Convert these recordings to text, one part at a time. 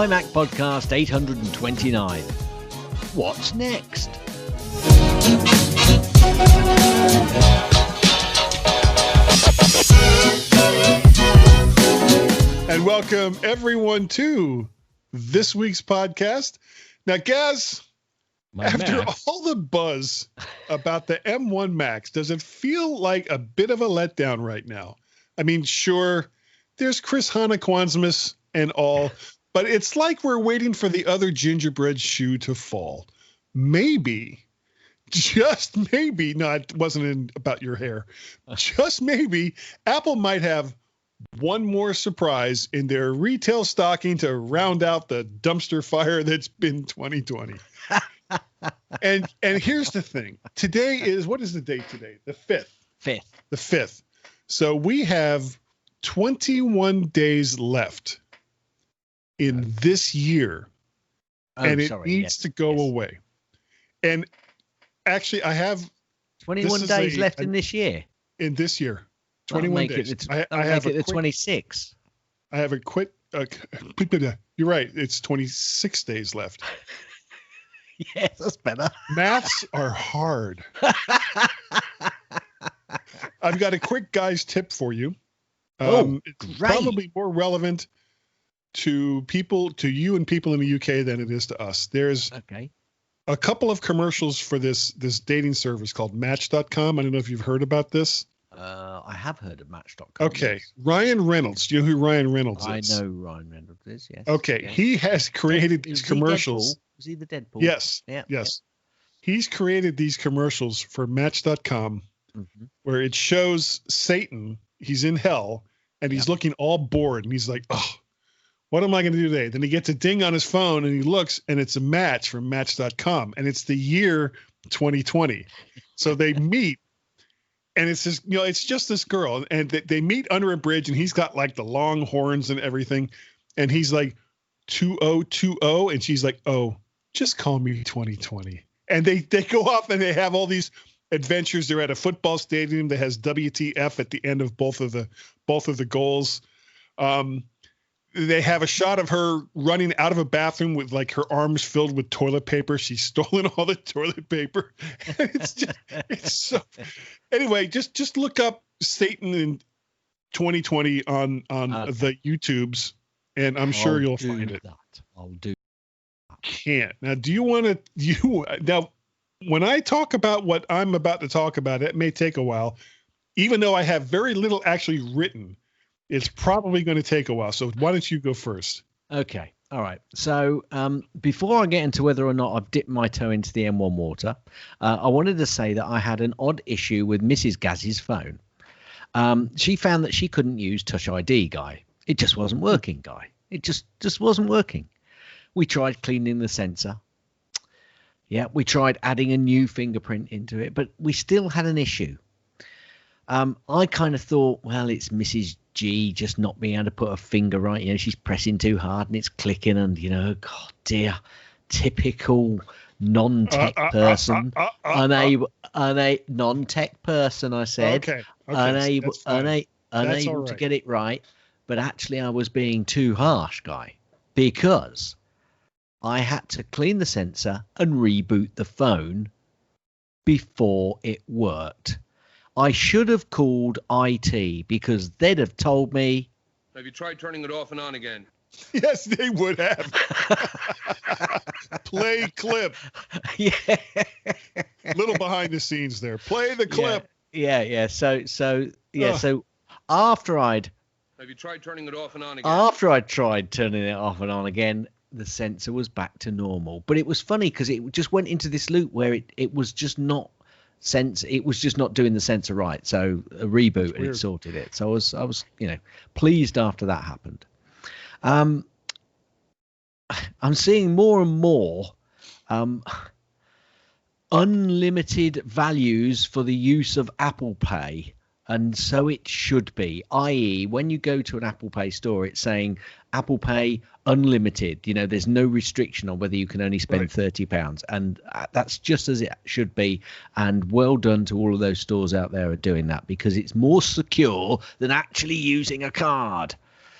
MyMac Podcast 829. What's next? And welcome everyone to this week's podcast. Now, Gaz, after all the buzz about the M1 Max, does it feel like a bit of a letdown right now? I mean, sure, there's Christhannakwanzmas and all, but it's like we're waiting for the other gingerbread shoe to fall. Maybe, just maybe, no, it wasn't about your hair. Just maybe, Apple might have one more surprise in their retail stocking to round out the dumpster fire that's been 2020. And here's the thing. Today is, what is the date today? The 5th. The 5th. So we have 21 days left in this year. And it needs to go away. And actually, I have 21 days left in this year. In this year. 21 days. I have it the 26th. I have a quick. You're right. It's 26 days left. Yes, that's better. Maths are hard. I've got a quick guy's tip for you. It's probably more relevant to you and people in the UK than it is to us. There's a couple of commercials for this dating service called Match.com. I don't know if you've heard about this. I have heard of Match.com. Okay. Yes. Ryan Reynolds. Do you know who Ryan Reynolds is? I know Ryan Reynolds is, yes. Okay. Yes. He has created these commercials. Was he the Deadpool? Yes. Yeah. Yes. Yeah. He's created these commercials for Match.com where it shows Satan. He's in hell and he's looking all bored and he's like, oh, what am I going to do today? Then he gets a ding on his phone and he looks and it's a match from Match.com and it's the year 2020. So they meet. And it's just, it's just this girl and they meet under a bridge and he's got like the long horns and everything. And he's like 2020. And she's like, oh, just call me 2020. And they go off and they have all these adventures. They're at a football stadium that has WTF at the end of both of the goals. They have a shot of her running out of a bathroom with like her arms filled with toilet paper. She's stolen all the toilet paper. It's so. Anyway, just look up Satan in 2020 on the YouTubes, and I'm sure you'll find it. I'll do. Can't now. Do you want to? Now, when I talk about what I'm about to talk about, it may take a while, even though I have very little actually written. It's probably going to take a while. So why don't you go first? Okay. All right. So before I get into whether or not I've dipped my toe into the M1 water, I wanted to say that I had an odd issue with Mrs. Gaz's phone. She found that she couldn't use Touch ID, Guy. It just wasn't working, Guy. It just wasn't working. We tried cleaning the sensor. Yeah, we tried adding a new fingerprint into it, but we still had an issue. I kind of thought, well, it's Mrs. G just not being able to put her finger right. She's pressing too hard and it's clicking and, God dear, typical non-tech person. Non-tech person, I said. Okay. Unable to get it right. But actually I was being too harsh, Guy, because I had to clean the sensor and reboot the phone before it worked. I should have called IT because they'd have told me. Have you tried turning it off and on again? Yes, they would have. Play clip. Yeah. Little behind the scenes there. Play the clip. Yeah. So after I'd. Have you tried turning it off and on again? After I tried turning it off and on again, the sensor was back to normal. But it was funny because it just went into this loop where it was just not. It was just not doing the sensor right, so a reboot and it sorted it. So I was pleased after that happened. I'm seeing more and more unlimited values for the use of Apple Pay, and so it should be. I.e., when you go to an Apple Pay store, it's saying Apple Pay unlimited. There's no restriction on whether you can only spend £30, and that's just as it should be. And well done to all of those stores out there are doing that because it's more secure than actually using a card.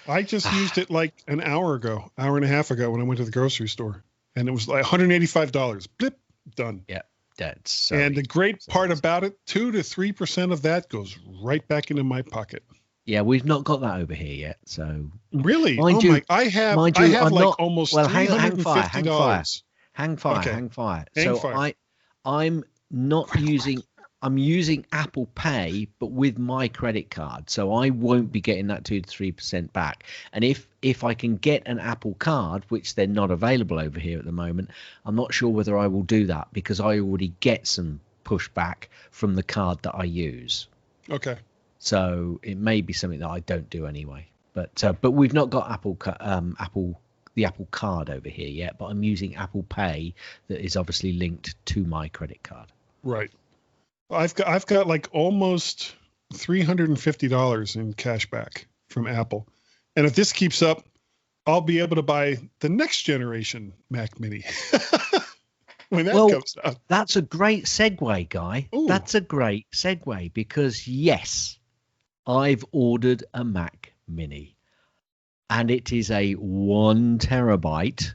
I just used it like an hour and a half ago when I went to the grocery store, and it was like $185. Blip, done. Yeah, that's so and the great part about it, 2 to 3% of that goes right back into my pocket. Yeah, we've not got that over here yet. So really, I have like almost $350. Hang fire. I'm not using. I'm using Apple Pay, but with my credit card, so I won't be getting that 2 to 3% back. And if I can get an Apple card, which they're not available over here at the moment, I'm not sure whether I will do that because I already get some pushback from the card that I use. Okay. So it may be something that I don't do anyway. But we've not got the Apple card over here yet. But I'm using Apple Pay that is obviously linked to my credit card. Right. I've got like almost $350 in cash back from Apple. And if this keeps up, I'll be able to buy the next generation Mac Mini when that comes out. That's a great segue, Guy. Ooh. That's a great segue because, yes, I've ordered a Mac Mini and it is a 1 terabyte.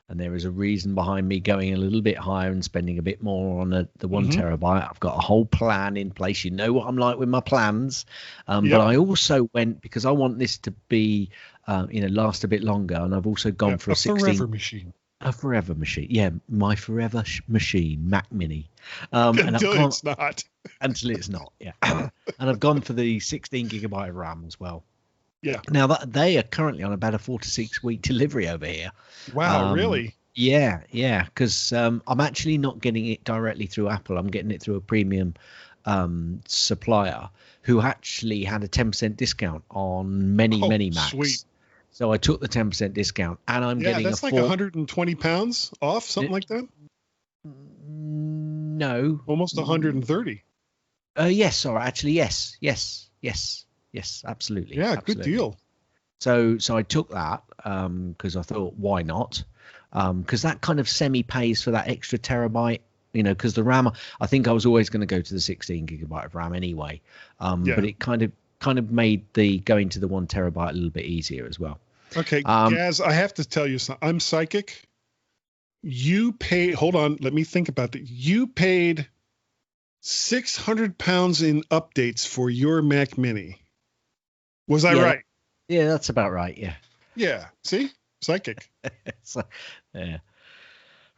And there is a reason behind me going a little bit higher and spending a bit more on the 1 terabyte. I've got a whole plan in place. You know what I'm like with my plans. But I also went because I want this to be, last a bit longer. And I've also gone for a 16. Forever machine. A forever machine. Yeah, my forever machine, Mac Mini. Until it's not. Until it's not, yeah. And I've gone for the 16 gigabyte of RAM as well. Yeah. Now they are currently on about a 4 to 6 week delivery over here. Wow, really? Yeah. Because I'm actually not getting it directly through Apple. I'm getting it through a premium supplier who actually had a 10% discount on many Macs. Sweet. So I took the 10% discount, and I'm getting that's like 120 pounds off, something like that. No, almost 130. Yes, sorry, actually, yes, absolutely. Yeah, absolutely. Good deal. So I took that because I thought, why not? Because that kind of semi-pays for that extra terabyte, because the RAM, I think I was always going to go to the 16 gigabyte of RAM anyway. But it kind of made the going to the 1 terabyte a little bit easier as well. Okay, Gaz, I have to tell you something. I'm psychic. You paid, hold on, let me think about that. You paid 600 pounds in updates for your Mac Mini. Was I right? Yeah, that's about right. Yeah. Yeah. See? Psychic. Yeah.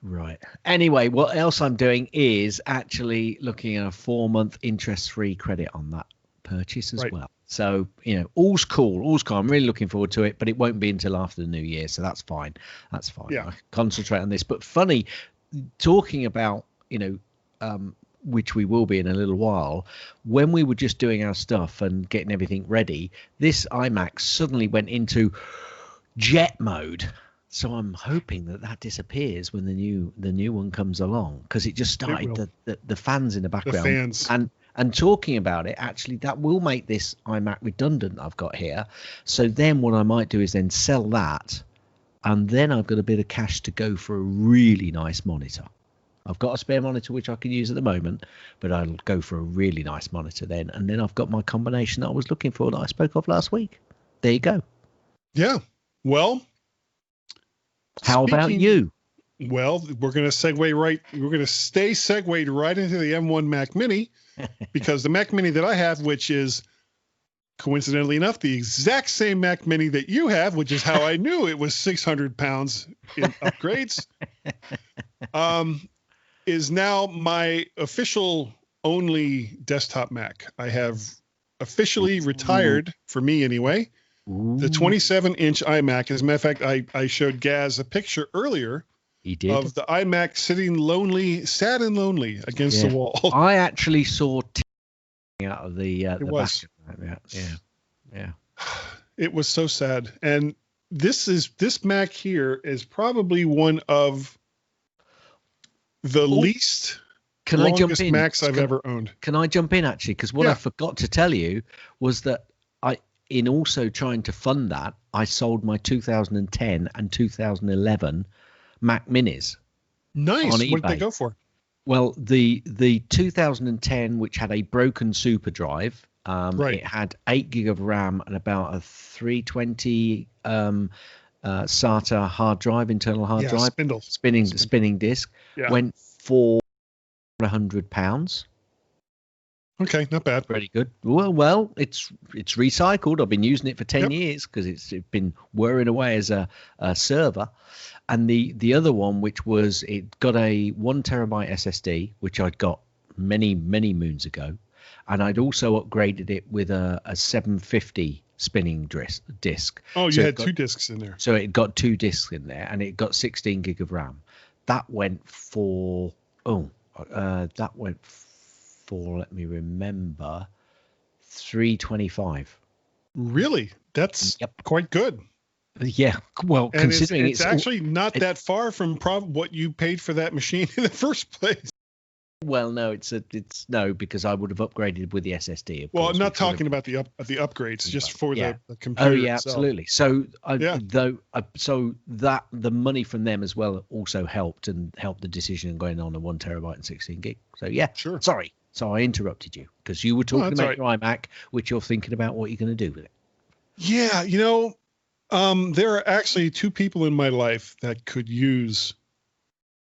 Right. Anyway, what else I'm doing is actually looking at a 4-month interest-free credit on that purchase as well. So, all's cool. I'm really looking forward to it, but it won't be until after the new year. So that's fine. Yeah. I concentrate on this. But funny, talking about, which we will be in a little while, when we were just doing our stuff and getting everything ready, this iMac suddenly went into jet mode. So I'm hoping that disappears when the new one comes along, because it just started the fans in the background. The fans. And talking about it, actually, that will make this iMac redundant I've got here. So then what I might do is then sell that, and then I've got a bit of cash to go for a really nice monitor. I've got a spare monitor which I can use at the moment, but I'll go for a really nice monitor then. And then I've got my combination that I was looking for that I spoke of last week. There you go. Yeah. Well, how about you? Well, we're going to segue right. We're going to stay segued right into the M1 Mac Mini, because the Mac Mini that I have, which is coincidentally enough, the exact same Mac Mini that you have, which is how I knew it was 600 pounds in upgrades, is now my official only desktop Mac. I have officially retired, for me anyway, the 27-inch iMac. As a matter of fact, I showed Gaz a picture earlier. He did. Of the iMac sitting sad and lonely against the wall. I actually saw out of the back of that. Yeah. It was so sad. And this Mac here is probably one of the least longest Macs I've ever owned. Can I jump in actually? Because what I forgot to tell you was that in also trying to fund that, I sold my 2010 and 2011 Mac Minis. Nice. What did they go for? Well, the 2010, which had a broken super drive, Right. It had 8 gig of RAM and about a 320 SATA hard drive, internal hard drive, spinning disk. Yeah. Went for £100. Okay, not bad. Pretty good. Well, it's recycled. I've been using it for 10 years because it's been whirring away as a server. And the other one, which was, it got a 1 terabyte SSD, which I'd got many moons ago, and I'd also upgraded it with a 750 spinning disk. Oh, you had 2 disks in there. So it got 2 disks in there, and it got 16 gig of RAM. That went for let me remember, 325. Really? That's quite good. Yeah, well, and considering it's actually not that far from what you paid for that machine in the first place. Well, no, no, because I would have upgraded with the SSD. Well, I'm not talking about the upgrades, just for the computer. Oh yeah, itself. absolutely. So that the money from them as well also helped the decision going on a 1 terabyte and 16 gig. So yeah, sure. Sorry, so I interrupted you because you were talking about your iMac, which you're thinking about what you're going to do with it. Yeah, there are actually 2 people in my life that could use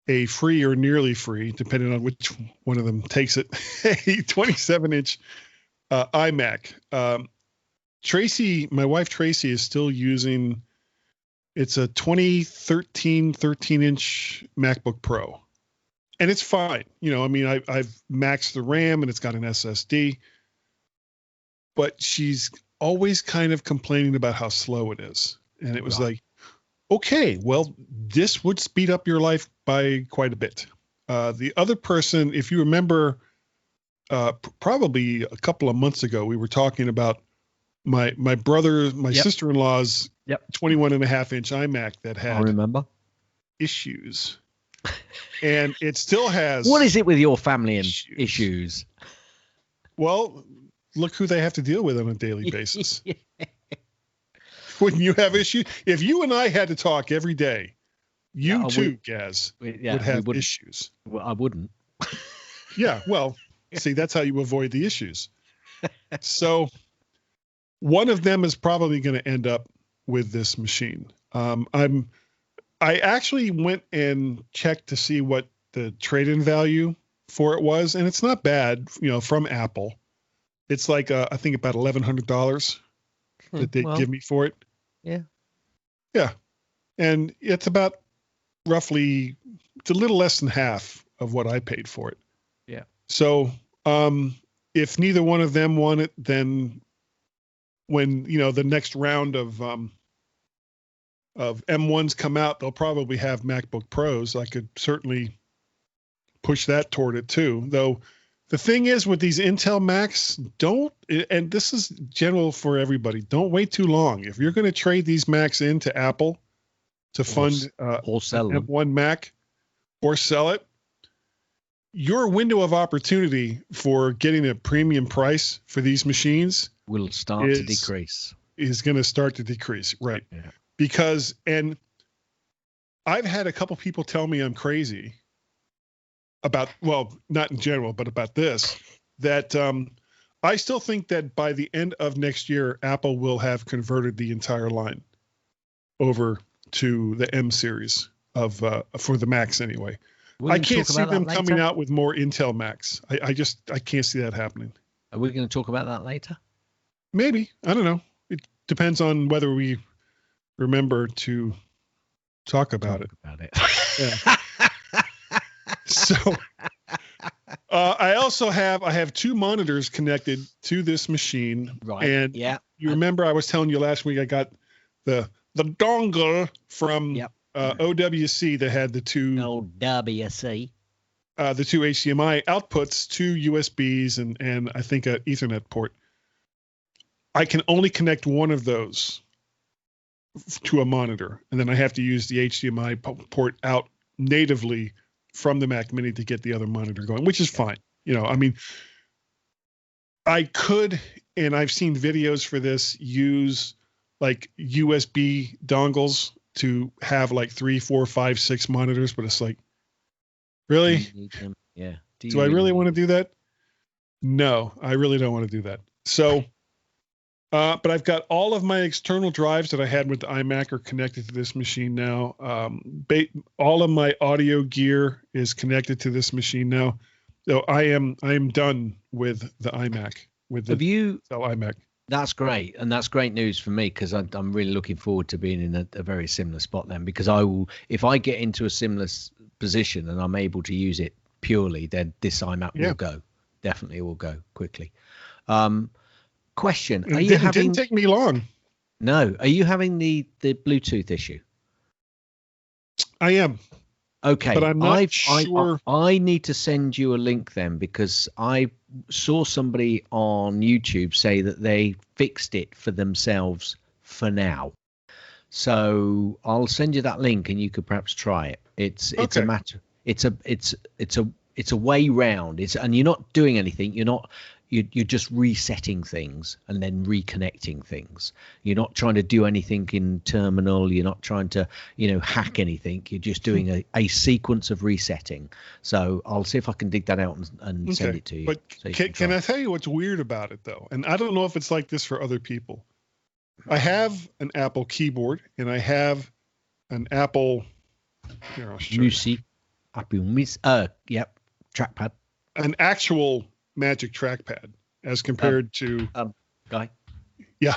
a free or nearly free, depending on which one of them takes it, a 27-inch iMac. Tracy, my wife Tracy, is still using, it's a 2013 13-inch MacBook Pro. And it's fine. I've maxed the RAM and it's got an SSD. But she's always kind of complaining about how slow it is. And it was like, okay, well, this would speed up your life by quite a bit. The other person, if you remember, probably a couple of months ago, we were talking about my sister-in-law's 21.5-inch iMac that had issues. And it still has. What is it with your family and issues? Well, look who they have to deal with on a daily basis. Wouldn't you have issues? If you and I had to talk every day, you too, Gaz, would have issues. Well, I wouldn't. Yeah, well, see, that's how you avoid the issues. So one of them is probably going to end up with this machine. I actually went and checked to see what the trade-in value for it was, and it's not bad, from Apple. It's like I think about $1,100 that they give me for it. Yeah, and it's about roughly, it's a little less than half of what I paid for it. Yeah. So if neither one of them want it, then when the next round of M1s come out, they'll probably have MacBook Pros. I could certainly push that toward it too, though. The thing is with these Intel Macs, and this is general for everybody, don't wait too long. If you're going to trade these Macs into Apple to fund or sell them. M1 Mac or sell it, your window of opportunity for getting a premium price for these machines will start to decrease. Is going to start to decrease, right? Yeah. Because, and I've had a couple people tell me I'm crazy about, well, not in general, but about this, that I still think that by the end of next year, Apple will have converted the entire line over to the M series for the Macs anyway. I can't see them coming out with more Intel Macs. I can't see that happening. Are we going to talk about that later? Maybe. I don't know. It depends on whether we remember to talk about it. Yeah. So I also have 2 monitors connected to this machine. Right. And you remember I was telling you last week I got the dongle from OWC that had the 2 OWC. The 2 HDMI outputs, 2 USBs, and I think an Ethernet port. I can only connect one of those to a monitor, and then I have to use the HDMI port out natively from the Mac Mini to get the other monitor going, which is fine. I mean, I could, and I've seen videos for this, use like USB dongles to have like 3, 4, 5, 6 monitors, but it's like, really? Yeah. Do I really want to do that? No, I really don't want to do that. So, but I've got all of my external drives that I had with the iMac are connected to this machine now. All of my audio gear is connected to this machine now. So I am done with the iMac, with the Dell iMac. That's great, and that's great news for me because I'm really looking forward to being in a very similar spot then. Because I will, if I get into a similar position and I'm able to use it purely, then this iMac will go. Definitely will go quickly. Question: Are you having? Didn't take me long. No, are you having the Bluetooth issue? I am. Okay, but I'm not sure. I need to send you a link then because I saw somebody on YouTube say that they fixed it for themselves for now. So I'll send you that link and you could perhaps try it. It's a matter. It's a way round. And you're not doing anything. You're just resetting things and then reconnecting things. You're not trying to do anything in terminal. You're not trying to, hack anything. You're just doing a sequence of resetting. So I'll see if I can dig that out and send it to you. But can I tell you what's weird about it though? And I don't know if it's like this for other people. I have an Apple keyboard and I have an Apple. Here, I'll show you. Trackpad. An actual Magic trackpad as compared to Guy. Yeah,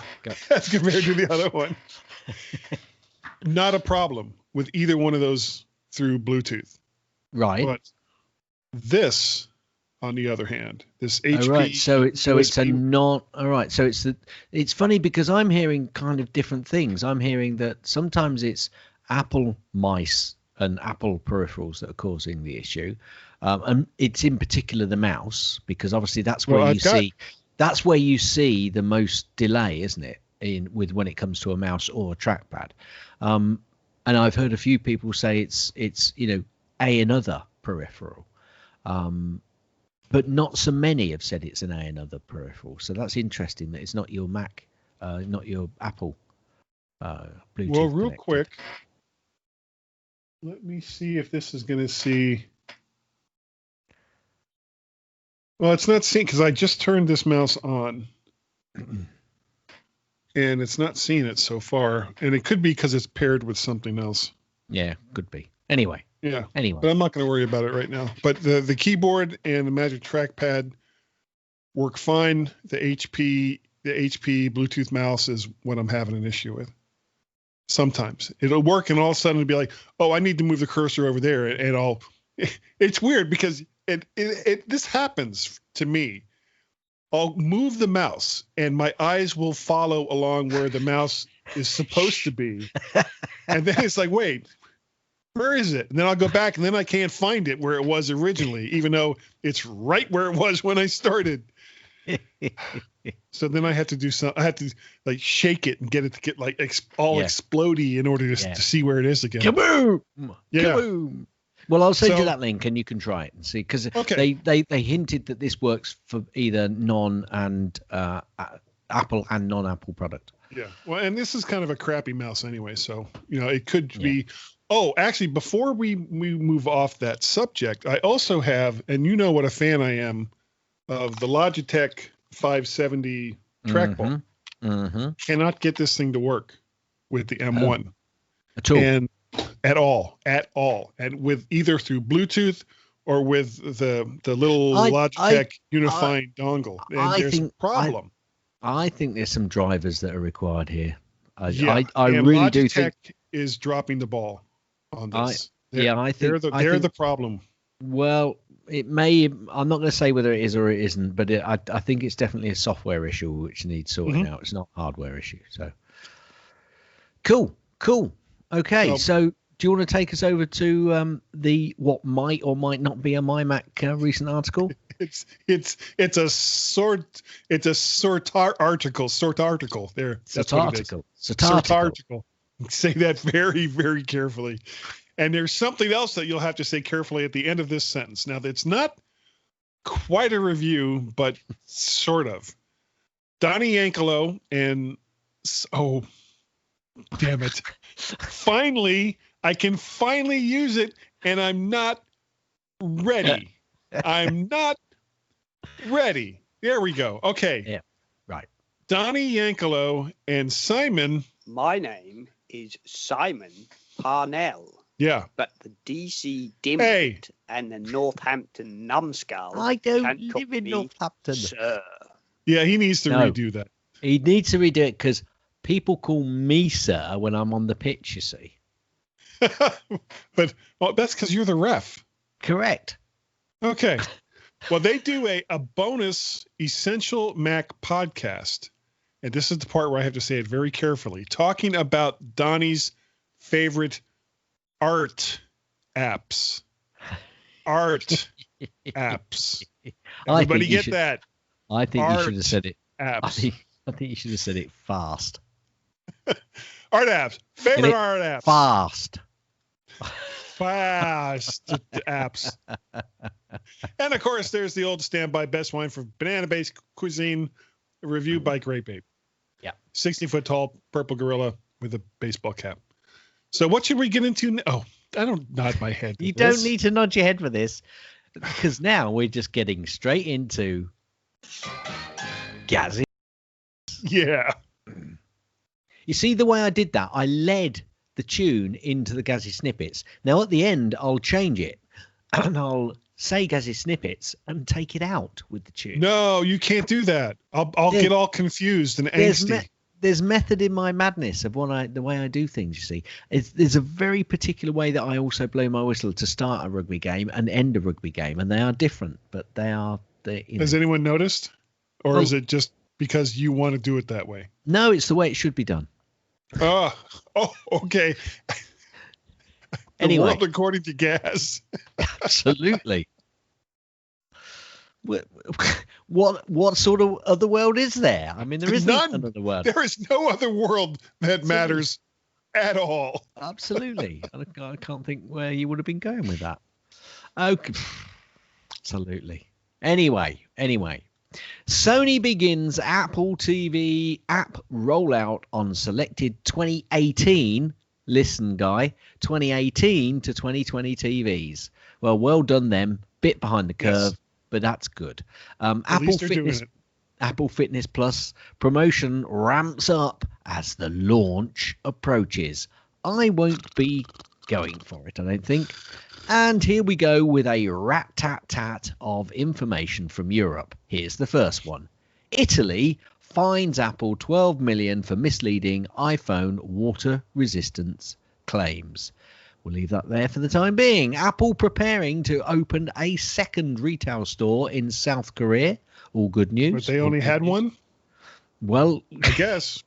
as compared to the other one. Not a problem with either one of those through Bluetooth. Right. But this, on the other hand, this HP. All right. So it's a not. All right. So it's funny because I'm hearing kind of different things. I'm hearing that sometimes it's Apple mice and Apple peripherals that are causing the issue. And it's in particular the mouse, because obviously that's where you see the most delay, isn't it? When it comes to a mouse or a trackpad. And I've heard a few people say it's another peripheral, but not so many have said it's an another peripheral. So that's interesting that it's not your Mac, not your Apple Bluetooth. Well, real connected. quick, let me see if this is going to see. Well, it's not seeing because I just turned this mouse on and it's not seeing it so far. And it could be because it's paired with something else. Yeah, could be. Anyway. But I'm not going to worry about it right now. But the keyboard and the Magic Trackpad work fine. The HP Bluetooth mouse is what I'm having an issue with. Sometimes it'll work and all of a sudden it'll be like, oh, I need to move the cursor over there. And it's weird because this happens to me. I'll move the mouse and my eyes will follow along where the mouse is supposed to be. And then it's like, wait, where is it? And then I'll go back and then I can't find it where it was originally, even though it's right where it was when I started. So then I had to do I had to like shake it and get it to get like explodey in order to see where it is again. Kaboom! Yeah. Kaboom! Well, I'll send you that link and you can try it and see, because they hinted that this works for either Apple and non-Apple product. Yeah. Well, and this is kind of a crappy mouse anyway, so it could be. Oh, actually, before we move off that subject, I also have, and you know what a fan I am of the Logitech 570 trackball. Mm-hmm. Cannot get this thing to work with the M1 at all. And at all, and with either through Bluetooth or with the little Logitech unifying dongle. And there's a problem. I think there's some drivers that are required here. I really Logitech do think is dropping the ball on this. I think they're the problem. Well, it may. I'm not going to say whether it is or it isn't, but I think it's definitely a software issue which needs sorting out. It's not a hardware issue. So cool. Okay, so do you want to take us over to what might or might not be a MyMac recent article? It's a sort article there. That's what it is. Sort article. Say that very, very carefully. And there's something else that you'll have to say carefully at the end of this sentence. Now, that's not quite a review, but sort of. Donnie Yankelo and damn it. I can finally use it, and I'm not ready. I'm not ready. There we go. Okay. Yeah. Donnie Yankelo and Simon. My name is Simon Parnell. Yeah. But the DC Dimwit and the Northampton numbskull I don't can't live cook in me, Northampton. sir. Yeah, he needs to redo that. He needs to redo it because people call me sir when I'm on the pitch, you see. But that's because you're the ref. Correct. Okay. Well, they do a bonus Essential Mac podcast. And this is the part where I have to say it very carefully. Talking about Donnie's favorite art apps. Art apps. Everybody get that? I think you should have said it. Apps. I think you should have said it fast. Art apps. Favorite art apps. Fast. Fast apps. And of course, there's the old standby best wine for banana-based cuisine, reviewed by Great Babe. Yeah. 60-foot tall purple gorilla with a baseball cap. So what should we get into? Oh, I don't nod my head. You don't need to nod your head for this, because now we're just getting straight into Gazzy. Yeah. You see the way I did that? I led the tune into the Gazzy snippets. Now at the end, I'll change it and I'll say Gazzy snippets and take it out with the tune. No, you can't do that. I'll get all confused and angsty. There's method in my madness of the way I do things, you see. There's a very particular way that I also blow my whistle to start a rugby game and end a rugby game, and they are different, but they are... Has anyone noticed? Or is it just because you want to do it that way? No, it's the way it should be done. Oh, okay. Anyway. The world according to Gaz. Absolutely. What sort of other world is there? I mean, there isn't another world. There is no other world that matters at all. Absolutely. I can't think where you would have been going with that. Okay. Absolutely. Anyway. Sony begins Apple TV app rollout on selected 2018. Listen, guy, 2018 to 2020 TVs. Well done them. Bit behind the curve. Yes. But that's good. Apple Fitness Plus promotion ramps up as the launch approaches. I won't be going for it, I don't think. And here we go with a rat-tat-tat of information from Europe. Here's the first one. Italy fines Apple 12 million for misleading iPhone water resistance claims. We'll leave that there for the time being. Apple preparing to open a second retail store in South Korea. All good news. But they only had one? Well, I guess.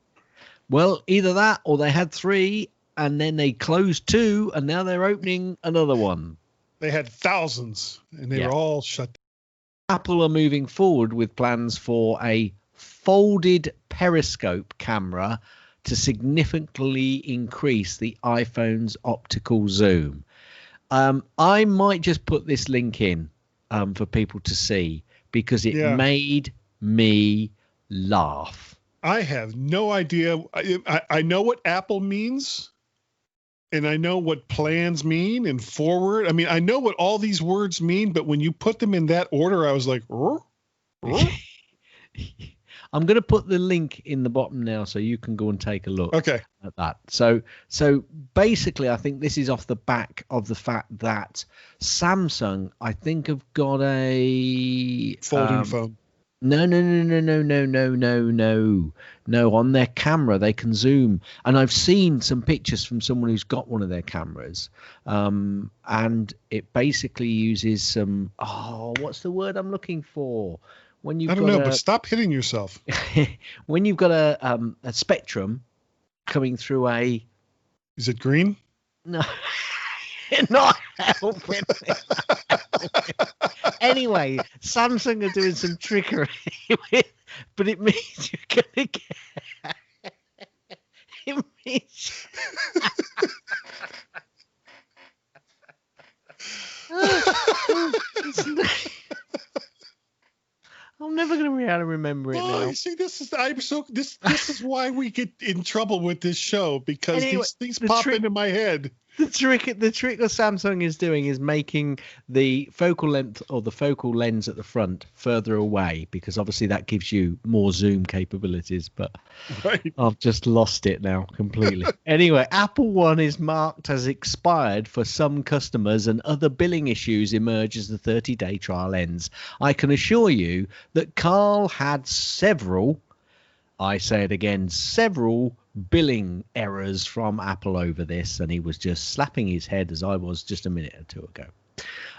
Well, either that or they had 3 and then they closed 2 and now they're opening another one. They had thousands and they were all shut down. Apple are moving forward with plans for a folded periscope camera to significantly increase the iPhone's optical zoom. I might just put this link in for people to see because it made me laugh. I have no idea. I know what Apple means, and I know what plans mean and forward. I mean, I know what all these words mean, but when you put them in that order, I was like, I'm going to put the link in the bottom now so you can go and take a look at that. So basically, I think this is off the back of the fact that Samsung, I think, have got a folding phone. No. On their camera, they can zoom. And I've seen some pictures from someone who's got one of their cameras. And it basically uses some, what's the word I'm looking for? When you've but stop hitting yourself. When you've got a spectrum coming through a... Is it green? No, not helping. Anyway, Samsung are doing some trickery but it means you're going to get... It means... I'm never going to be able to remember it now. You see, this is why we get in trouble with this show, because these things pop into my head. The trick that Samsung is doing is making the focal length or the focal lens at the front further away, because obviously that gives you more zoom capabilities. But Right. I've just lost it now completely. Anyway, Apple One is marked as expired for some customers, and other billing issues emerge as the 30-day trial ends. I can assure you that Carl had several, I say it again, several billing errors from Apple over this, and he was just slapping his head as I was just a minute or two ago.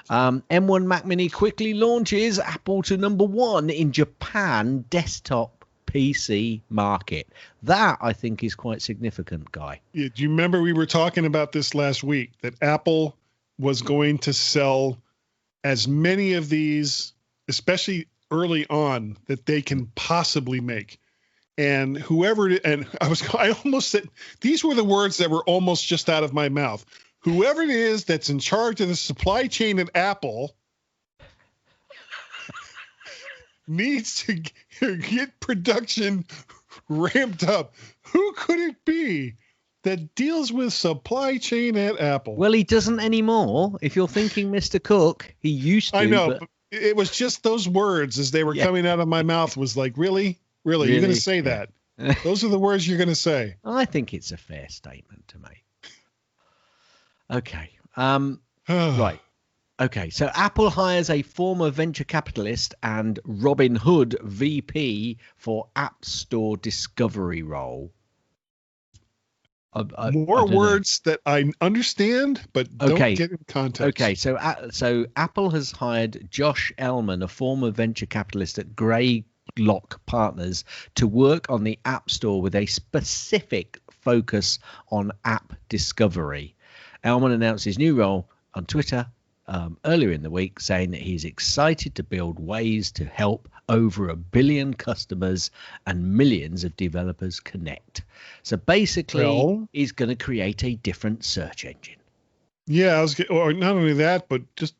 M1 Mac Mini quickly launches Apple to #1 in Japan desktop PC market. That, I think, is quite significant, Guy. Yeah, do you remember we were talking about this last week, that Apple was going to sell as many of these, especially early on, that they can possibly make? And I almost said, these were the words that were almost just out of my mouth. Whoever it is that's in charge of the supply chain at Apple needs to get production ramped up. Who could it be that deals with supply chain at Apple? Well, he doesn't anymore. If you're thinking Mr. Cook, he used to. I know, but it was just those words as they were coming out of my mouth was like, really? Really? You're going to say that? Those are the words you're going to say. I think it's a fair statement to make. Okay. Right. Okay. So Apple hires a former venture capitalist and Robin Hood VP for App Store discovery role. More words that I understand, but don't get in context. Okay. So Apple has hired Josh Ellman, a former venture capitalist at Greylock Partners, to work on the App Store with a specific focus on app discovery. Ellman announced his new role on Twitter earlier in the week, saying that he's excited to build ways to help over 1 billion customers and millions of developers connect. So basically, he's going to create a different search engine. Yeah, or not only that, but just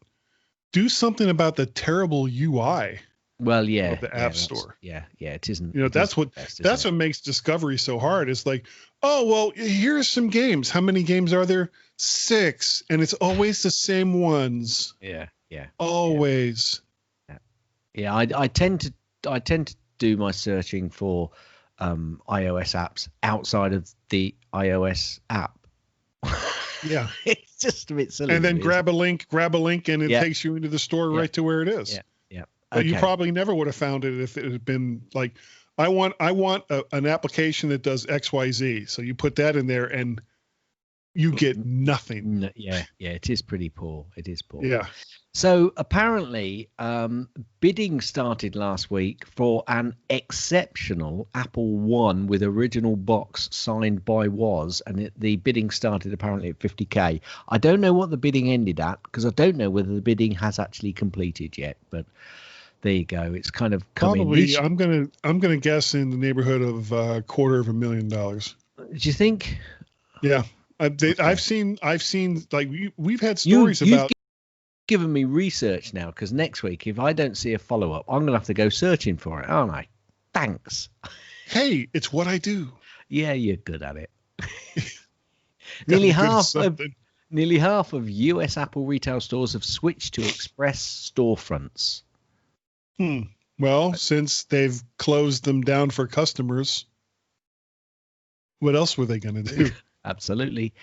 do something about the terrible UI. Well, yeah, of the App Store. Yeah, it isn't. You know, that's what makes discovery so hard. It's like, oh, well, here's some games. How many games are there? 6, and it's always the same ones. Yeah. Always. Yeah, I tend to do my searching for iOS apps outside of the iOS app. Yeah, it's just a bit silly. And then grab a link, and it takes you into the store right to where it is. Yeah. But you probably never would have found it if it had been like, I want an application that does XYZ. So you put that in there and you get nothing. Yeah, it is pretty poor. It is poor. Yeah. So apparently, bidding started last week for an exceptional Apple One with original box signed by Woz, and the bidding started apparently at $50,000. I don't know what the bidding ended at, because I don't know whether the bidding has actually completed yet, but there you go. It's kind of coming. Probably, I'm gonna guess in the neighborhood of $250,000. Do you think? Yeah, I've seen like we've had stories about. You've given me research now, because next week, if I don't see a follow up, I'm gonna have to go searching for it, aren't I? Thanks. Hey, it's what I do. Yeah, you're good at it. Nearly half of US Apple retail stores have switched to express storefronts. Well, since they've closed them down for customers, what else were they going to do? Absolutely.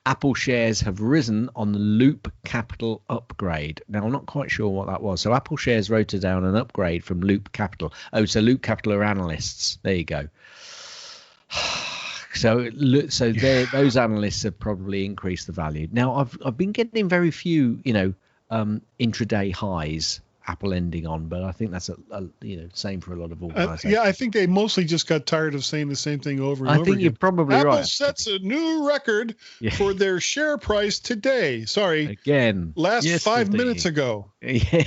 Apple shares have risen on the Loop Capital upgrade. Now, I'm not quite sure what that was. So Apple shares wrote down an upgrade from Loop Capital. Oh, so Loop Capital are analysts. There you go. So those analysts have probably increased the value. Now, I've been getting very few, intraday highs Apple ending on, but I think that's same for a lot of organizations. I think they mostly just got tired of saying the same thing over and over again. I think you're probably right. Apple sets a new record for their share price today. Sorry, again, yesterday. 5 minutes ago. Yeah.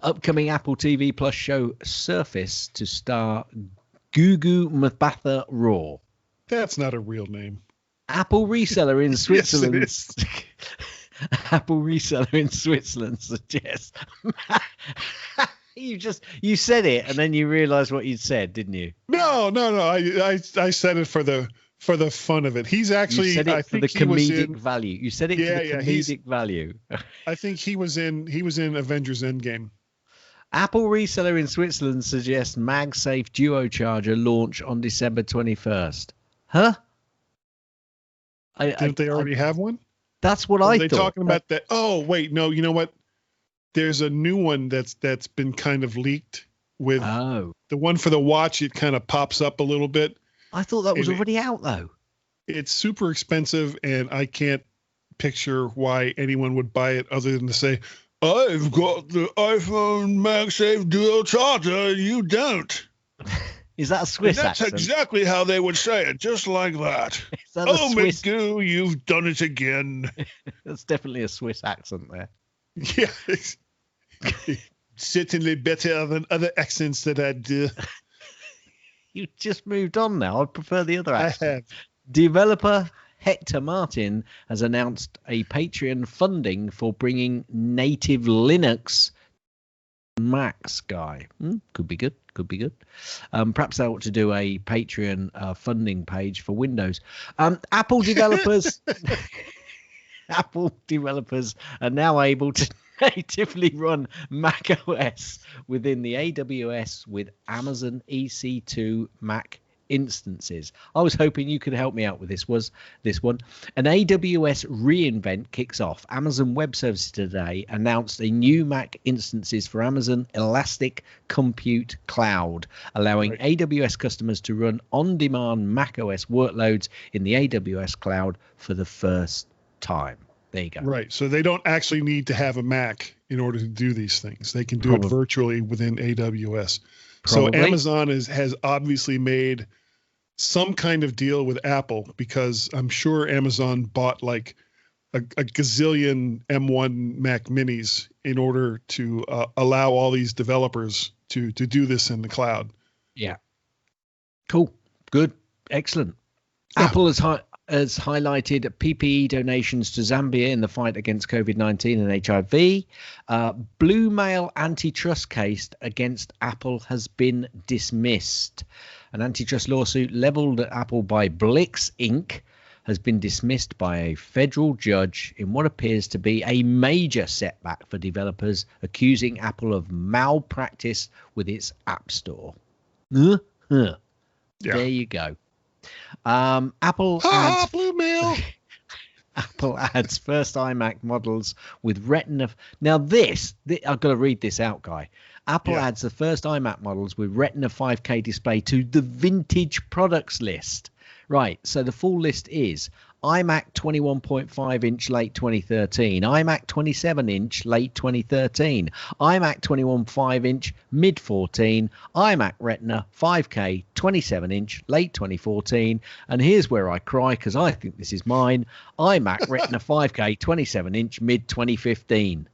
Upcoming Apple TV Plus show Surface to star Gugu Mbatha Raw. That's not a real name. Apple reseller in Switzerland. Yes, it is. Apple reseller in Switzerland suggests. You said it and then you realized what you'd said, didn't you? No. I said it for the for the fun of it. He's actually, you said it I for think the he was comedic in, value. You said it for the comedic value. I think he was in Avengers Endgame. Apple reseller in Switzerland suggests MagSafe Duo charger launch on December 21st. Huh? Didn't they already have one? That's what I thought. Are they talking about that? Oh, wait, no. You know what? There's a new one that's been kind of leaked with the one for the watch. It kind of pops up a little bit. I thought that was already out, though. It's super expensive, and I can't picture why anyone would buy it other than to say, I've got the iPhone MagSafe Duo Charger, and you don't. Is that a Swiss accent? That's exactly how they would say it, just like that. Is that a Swiss... McGoo, you've done it again. That's definitely a Swiss accent there. Yeah. Certainly better than other accents that I do. You just moved on now. I prefer the other accent. I have. Developer Hector Martin has announced a Patreon funding for bringing native Linux Macs guy. Could be good. Could be good. Perhaps they ought to do a Patreon funding page for Windows. Apple developers are now able to natively run Mac OS within the AWS with Amazon EC2 Mac instances. I was hoping you could help me out with this one. An AWS reInvent kicks off. Amazon Web Services today announced a new Mac instances for Amazon Elastic Compute Cloud, allowing AWS customers to run on-demand Mac OS workloads in the AWS cloud for the first time. There you go. Right. So they don't actually need to have a Mac in order to do these things. They can do it virtually within AWS. So Amazon has obviously made some kind of deal with Apple, because I'm sure Amazon bought like a gazillion M1 Mac minis in order to allow all these developers to do this in the cloud. Yeah. Cool. Good. Excellent. Yeah. Apple has highlighted PPE donations to Zambia in the fight against COVID-19 and HIV. Blue Mail antitrust case against Apple has been dismissed. An antitrust lawsuit leveled at Apple by Blix Inc. has been dismissed by a federal judge in what appears to be a major setback for developers, accusing Apple of malpractice with its App Store. Yeah. There you go. Apple adds Blue Mail. Apple adds first iMac models with Retina. Now this I've got to read this out, guy. Apple adds the first iMac models with Retina 5K display to the vintage products list. Right, so the full list is iMac 21.5 inch late 2013, iMac 27 inch late 2013, iMac 21.5 inch mid 14, iMac Retina 5K 27 inch late 2014, and here's where I cry because I think this is mine, iMac Retina 5K 27 inch mid 2015.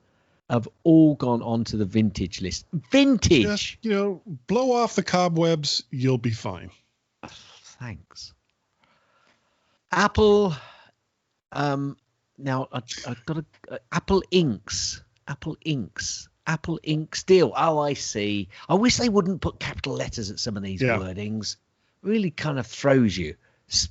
Have all gone onto the vintage list. Vintage! Just, blow off the cobwebs, you'll be fine. Thanks. Apple, now I've got Apple Inks deal. Oh, I see. I wish they wouldn't put capital letters at some of these wordings. Really kind of throws you.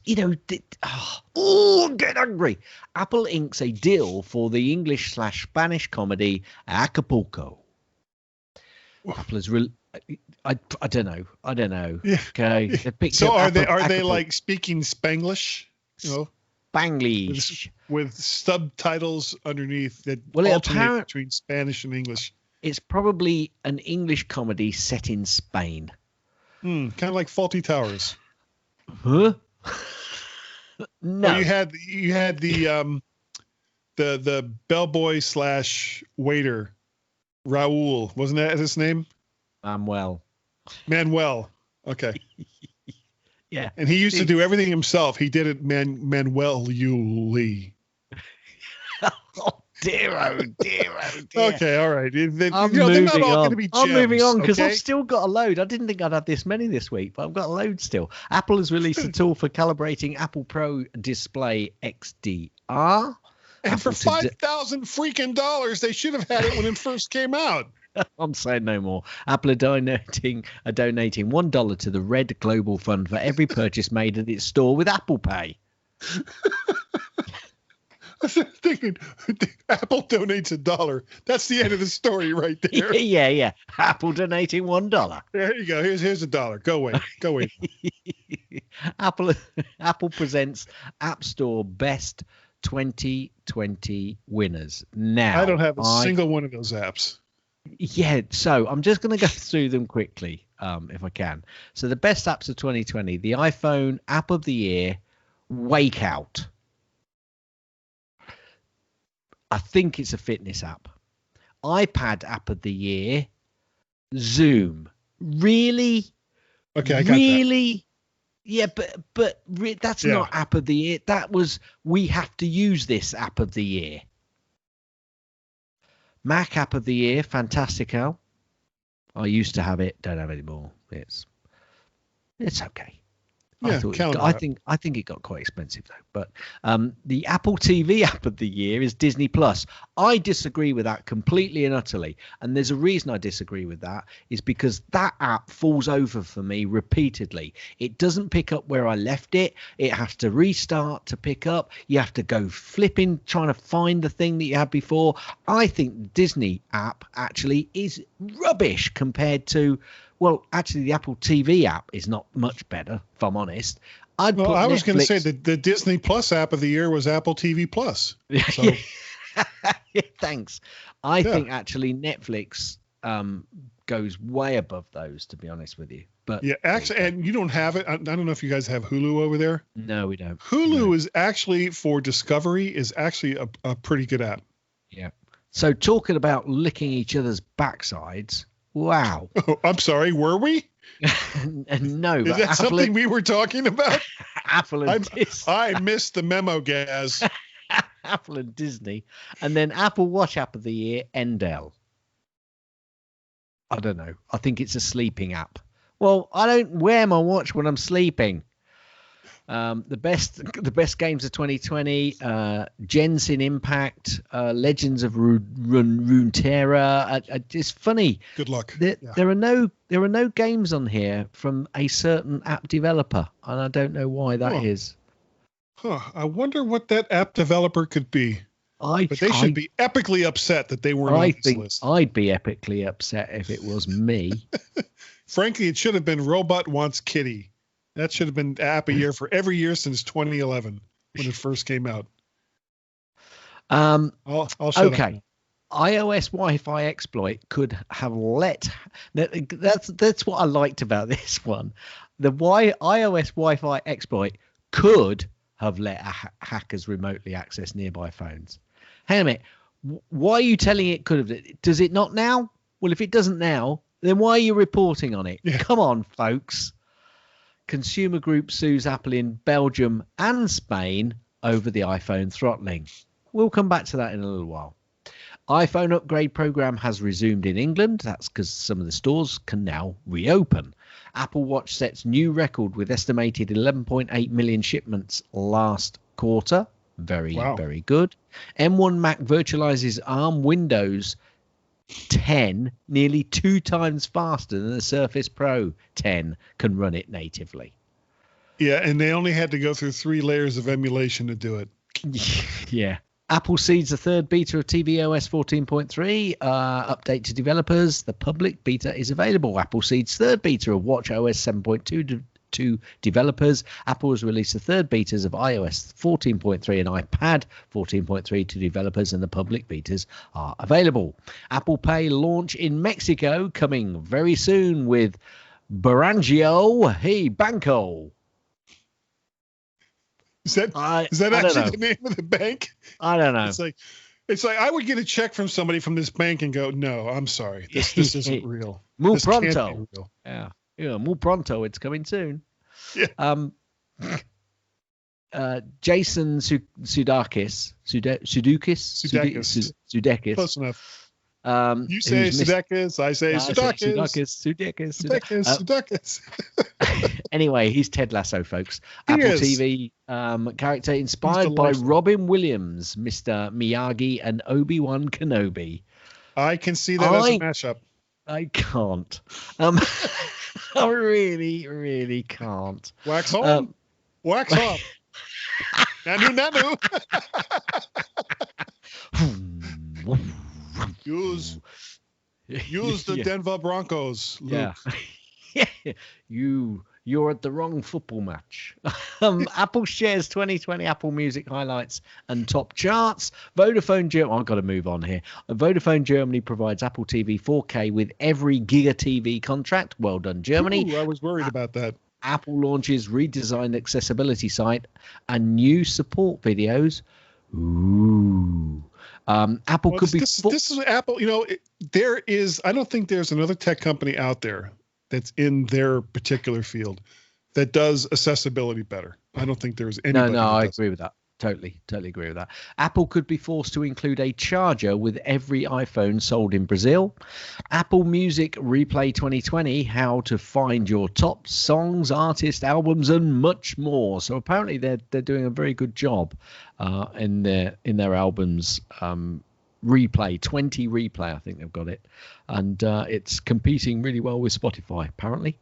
Get angry. Apple inks a deal for the English/Spanish comedy Acapulco. Apple is I don't know. Yeah. Okay. So are they like speaking Spanglish? Spanglish with subtitles underneath that alternate between Spanish and English. It's probably an English comedy set in Spain. Kind of like Faulty Towers. Huh? No. Well, you had the bellboy / waiter, Raul. Wasn't that his name? Manuel. Okay. Yeah. And he used to do everything himself. He did it manually. Oh dear. Okay, all right. I'm moving on because I've still got a load. I didn't think I'd have this many this week, but I've got a load still. Apple has released a tool for calibrating Apple Pro Display XDR. And for $5,000 freaking dollars, they should have had it when it first came out. I'm saying no more. Apple are donating $1 to the Red Global Fund for every purchase made at its store with Apple Pay. I was thinking, Apple donates $1. That's the end of the story right there. Yeah. Apple donating $1. There you go. Here's $1. Go away. Apple presents App Store Best 2020 winners. Now, I don't have a single one of those apps. Yeah, so I'm just going to go through them quickly, if I can. So the best apps of 2020: the iPhone App of the Year, Wake Out. I think it's a fitness app. iPad App of the Year, Zoom. Really? Okay, I got really? That. Yeah, but that's not App of the Year. That was We Have to Use This App of the Year. Mac App of the Year, Fantastical. I used to have it, don't have it anymore. It's okay. Yeah, I think it got quite expensive though. But the Apple TV App of the Year is Disney Plus. I disagree with that completely and utterly. And there's a reason I disagree with that, is because that app falls over for me repeatedly. It doesn't pick up where I left it. It has to restart to pick up. You have to go flipping trying to find the thing that you had before. I think the Disney app actually is rubbish compared to, well, actually, the Apple TV app is not much better, if I'm honest. I was going to say the Disney Plus app of the year was Apple TV Plus. So. Yeah, thanks. I think actually Netflix goes way above those, to be honest with you. But yeah, actually, and you don't have it. I don't know if you guys have Hulu over there. No, we don't. Hulu is actually, for Discovery, is actually a pretty good app. Yeah. So talking about licking each other's backsides. Wow. Oh, I'm sorry. Were we? No. Is that something we were talking about? Apple and Disney. I missed the memo, Gaz. Apple and Disney. And then Apple Watch App of the Year, Endel. I don't know. I think it's a sleeping app. Well, I don't wear my watch when I'm sleeping. The best games of 2020, Genshin Impact, Legends of Runeterra. It's funny. Good luck. There are no games on here from a certain app developer, and I don't know why that is. Huh. I wonder what that app developer could be. But they should be epically upset that they weren't on this list. I'd be epically upset if it was me. Frankly, it should have been Robot Wants Kitty. That should have been app a year for every year since 2011 when it first came out. I'll shut up. iOS Wi-Fi exploit could have let. That's what I liked about this one. The iOS Wi-Fi exploit could have let hackers remotely access nearby phones. Hang on a minute. Why are you telling it could have? Does it not now? Well, if it doesn't now, then why are you reporting on it? Yeah. Come on, folks. Consumer group sues Apple in Belgium and Spain over the iPhone throttling. We'll come back to that in a little while. iPhone upgrade program has resumed in England. That's because some of the stores can now reopen. Apple Watch sets new record with estimated 11.8 million shipments last quarter. Very good. M1 Mac virtualizes ARM Windows 10 nearly 2 times faster than the Surface Pro 10 can run it natively. Yeah, and they only had to go through 3 layers of emulation to do it. Yeah. Apple seeds the third beta of tvOS 14.3 update to developers. The public beta is available. Apple seeds third beta of watchOS 7.2 to developers. Apple has released the third betas of iOS 14.3 and iPad 14.3 to developers, and the public betas are available. Apple Pay launch in Mexico coming very soon with Barangio Hey Banco. Is that actually the name of the bank? I don't know. It's like I would get a check from somebody from this bank and go, no, I'm sorry, this isn't real. Muy pronto. Yeah, muy pronto. It's coming soon. Yeah. Jason Sudeikis. Close enough. You say Sudeikis, I say Sudeikis. Anyway, he's Ted Lasso, folks. Apple TV character inspired by Robin Williams, Mr. Miyagi, and Obi-Wan Kenobi. I can see that as a mashup. I can't. I really, really can't. Wax on, wax off. Nanu. Use the Denver Broncos, Luke. Yeah. You're at the wrong football match. Apple shares 2020 Apple Music highlights and top charts. Vodafone Germany. I've got to move on here. Vodafone Germany provides Apple TV 4K with every Giga TV contract. Well done, Germany. Ooh, I was worried about that. Apple launches redesigned accessibility site and new support videos. Ooh. Apple could be. This is Apple. You know, I don't think there's another tech company out there that's in their particular field that does accessibility better. I don't think there's anybody. No, I agree with that. Totally agree with that. Apple could be forced to include a charger with every iPhone sold in Brazil. Apple Music Replay 2020, how to find your top songs, artists, albums, and much more. So apparently they're doing a very good job in their albums. Replay 20 replay, I think they've got it, and it's competing really well with Spotify apparently.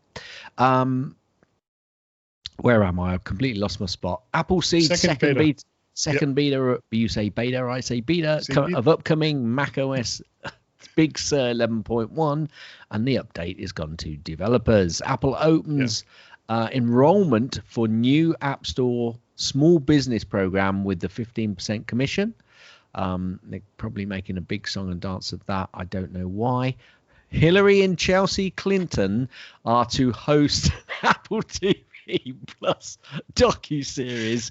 Where am I? I've completely lost my spot. Apple seeds second beta. You say beta, I say beta of upcoming macOS Big Sur 11.1, and the update is gone to developers. Apple opens enrollment for new App Store small business program with the 15% commission. They're probably making a big song and dance of that. I don't know why. Hillary and Chelsea Clinton are to host Apple TV Plus docuseries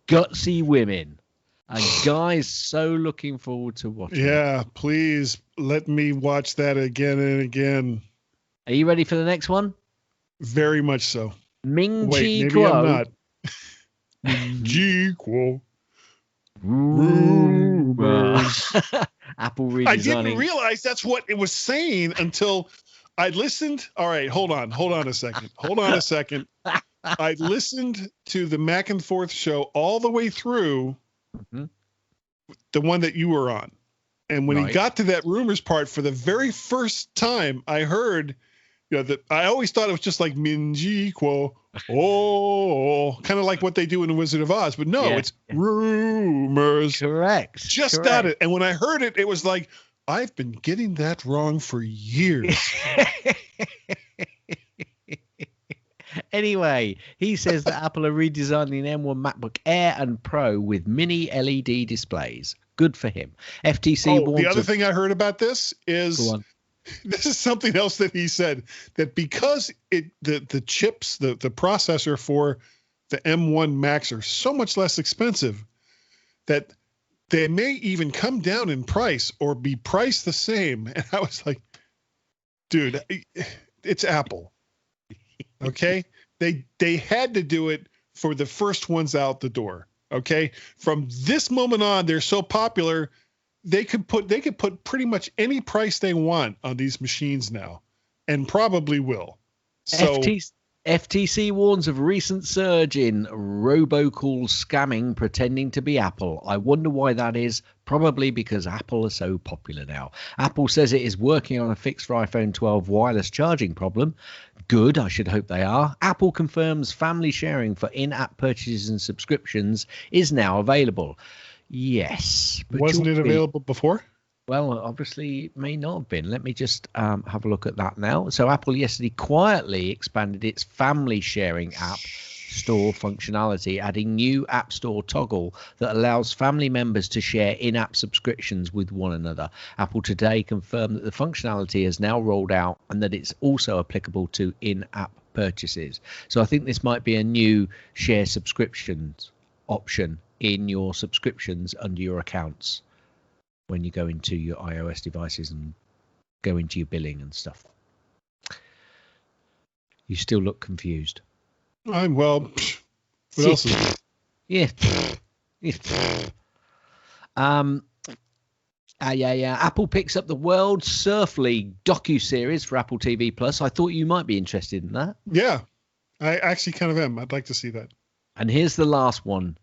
Gutsy Women. And guys, so looking forward to watching. Yeah, please let me watch that again and again. Are you ready for the next one? Very much so. Ming-Chi Maybe Kuo. I'm not. Ming-Chi Kuo. Rumors. Apple redesigning. I didn't realize that's what it was saying until I listened. All right, hold on a second. I listened to the Mac and Forth show all the way through, the one that you were on. And when he got to that rumors part for the very first time, I heard, that I always thought it was just like Ming-Chi Kuo. Kind of like what they do in The Wizard of Oz. But no, it's rumors. Correct. Got it. And when I heard it, it was like, I've been getting that wrong for years. Anyway, he says that Apple are redesigning the M1 MacBook Air and Pro with mini LED displays. Good for him. FTC warns. The other thing I heard about this is this is something else that he said, that because the chips, the processor for the M1 Macs are so much less expensive that they may even come down in price or be priced the same. And I was like, dude, it's Apple. Okay. They had to do it for the first ones out the door. Okay. From this moment on, they're so popular. They could put pretty much any price they want on these machines now, and probably will. So FTC warns of recent surge in robocall scamming pretending to be Apple. I wonder why that is. Probably because Apple is so popular now. Apple says it is working on a fix for iPhone 12 wireless charging problem. Good, I should hope they are. Apple confirms family sharing for in-app purchases and subscriptions is now available. Yes. But wasn't it available before? Well, obviously it may not have been. Let me just have a look at that now. So Apple yesterday quietly expanded its family sharing app store functionality, adding new App Store toggle that allows family members to share in-app subscriptions with one another. Apple today confirmed that the functionality has now rolled out and that it's also applicable to in-app purchases. So I think this might be a new share subscriptions option in your subscriptions under your accounts when you go into your iOS devices and go into your billing and stuff. You still look confused. What else is there? Yeah. Apple picks up the World Surf League docu-series for Apple TV Plus. I thought you might be interested in that. Yeah, I actually kind of am. I'd like to see that. And here's the last one.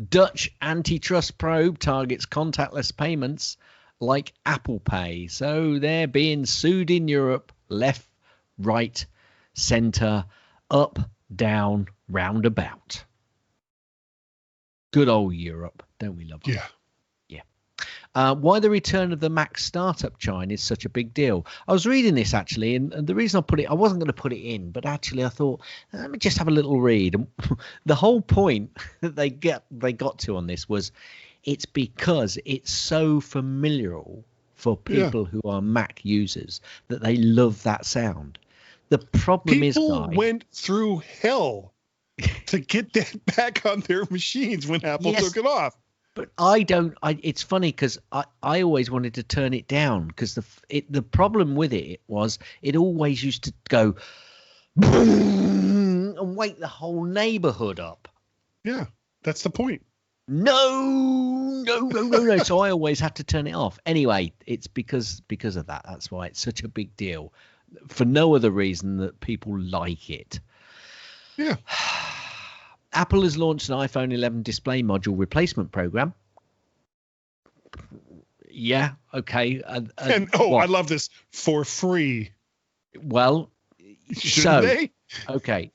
Dutch antitrust probe targets contactless payments like Apple Pay. So they're being sued in Europe, left, right, center, up, down, roundabout. Good old Europe. Don't we love it? Yeah. Why the return of the Mac startup chain is such a big deal. I was reading this actually, and the reason I wasn't going to put it in, but actually I thought, let me just have a little read. And the whole point that they got to on this was, it's because it's so familiar for people who are Mac users that they love that sound. The problem is, people went through hell to get that back on their machines when Apple took it off. But it's funny because I always wanted to turn it down, because the problem with it was it always used to go boom and wake the whole neighborhood up. Yeah, that's the point. No. So I always had to turn it off. Anyway, it's because of that. That's why it's such a big deal. For no other reason that people like it. Yeah. Apple has launched an iPhone 11 display module replacement program. Yeah, okay. I love this, for free. Well, shouldn't they? Okay.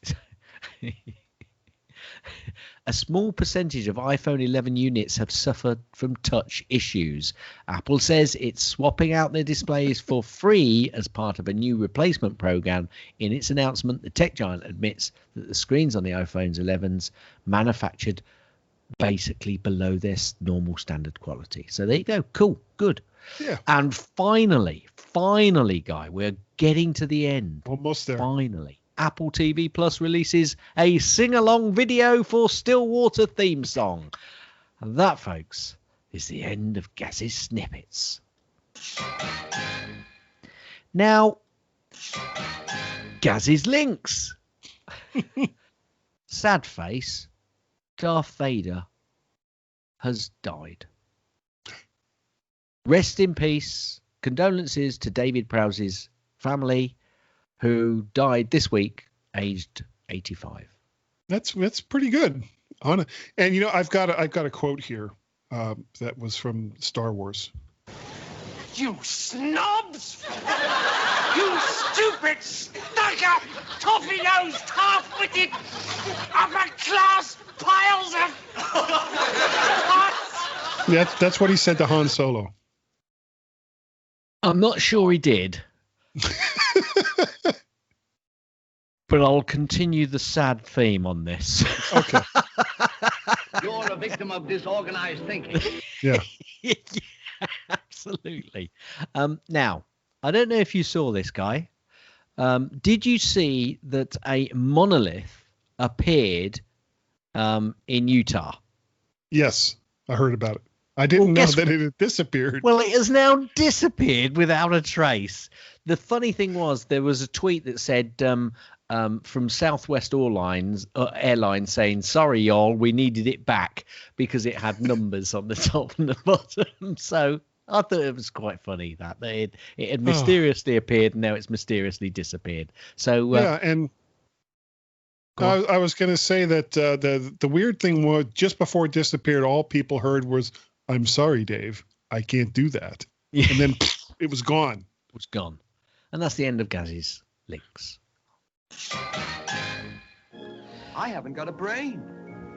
A small percentage of iPhone 11 units have suffered from touch issues. Apple says it's swapping out their displays for free as part of a new replacement program. In its announcement, the tech giant admits that the screens on the iPhone 11s manufactured basically below their normal standard quality. So there you go. Cool. Good. Yeah. And finally, Guy, we're getting to the end. Almost there. Finally. Apple TV Plus releases a sing-along video for Stillwater theme song. And that, folks, is the end of Gaz's snippets. Now, Gaz's links. Sad face, Darth Vader has died. Rest in peace. Condolences to David Prowse's family, who died this week, aged 85. That's pretty good. And I've got a quote here that was from Star Wars. You snobs! You stupid, stuck-up, toffee-nosed, half-witted, upper-class piles of... That's what he said to Han Solo. I'm not sure he did. But I'll continue the sad theme on this. Okay. You're a victim of disorganized thinking. Yeah. Yeah, absolutely. Now, I don't know if you saw this, Guy. Did you see that a monolith appeared in Utah? Yes, I heard about it. I didn't know that it had disappeared. Well, it has now disappeared without a trace. The funny thing was, there was a tweet that said from Southwest Airlines saying, "Sorry, y'all, we needed it back because it had numbers on the top and the bottom." So I thought it was quite funny that it had mysteriously appeared and now it's mysteriously disappeared. So yeah, and I was going to say that the weird thing was, just before it disappeared, all people heard was, "I'm sorry, Dave, I can't do that," and then it was gone. It was gone, and that's the end of Gaz's links. I haven't got a brain.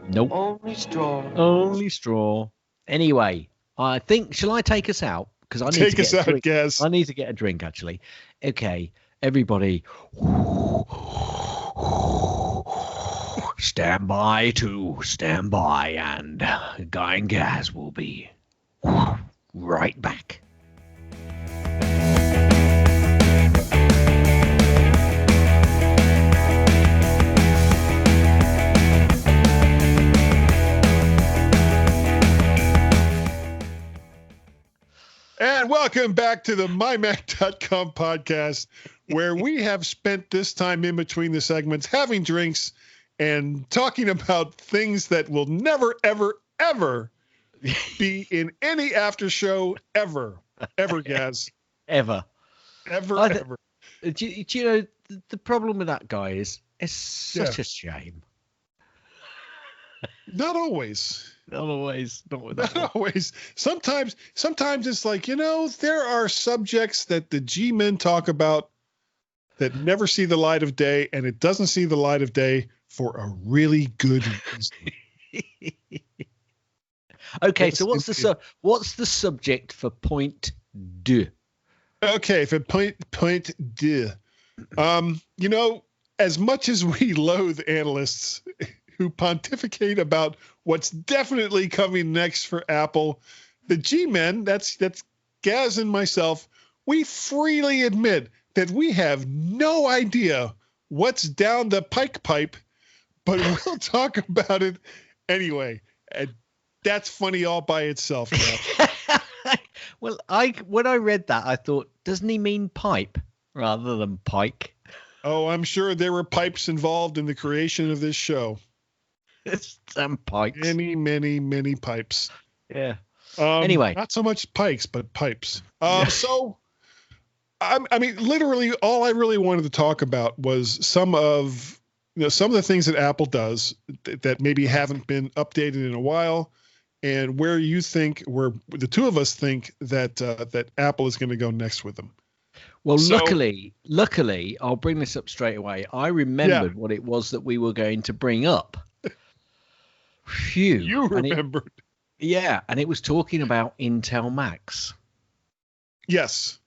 Nope. Only straw. Only straw. Anyway, I think, shall I take us out? Because I need take to get us out, Gaz. I need to get a drink, actually. Okay, everybody. Stand by, and Guy and Gaz will be right back. And welcome back to the MyMac.com podcast, where we have spent this time in between the segments having drinks and talking about things that will never, ever, ever be in any after show ever, Gaz. Ever. Ever. Do you know, the problem with that, Guy, is it's such a shame. Not always. Not always. Not with that. Not always. Sometimes it's like, there are subjects that the G-men talk about that never see the light of day, and it doesn't see the light of day for a really good reason. Okay, so what's the subject for point deux? Okay, for point deux. As much as we loathe analysts who pontificate about what's definitely coming next for Apple, the G-men, that's Gaz and myself, we freely admit that we have no idea what's down the pike pipe, but we'll talk about it anyway. And that's funny all by itself. Well, when I read that, I thought, doesn't he mean pipe rather than pike? Oh, I'm sure there were pipes involved in the creation of this show. Some pikes. Many, many, many pipes. Yeah. Anyway. Not so much pikes, but pipes. So, I mean, literally all I really wanted to talk about was some of the things that Apple does that maybe haven't been updated in a while, and where the two of us think that Apple is going to go next with them. Well, luckily, I'll bring this up straight away. I remembered what it was that we were going to bring up. Phew. You remembered. And it was talking about Intel Macs. Yes.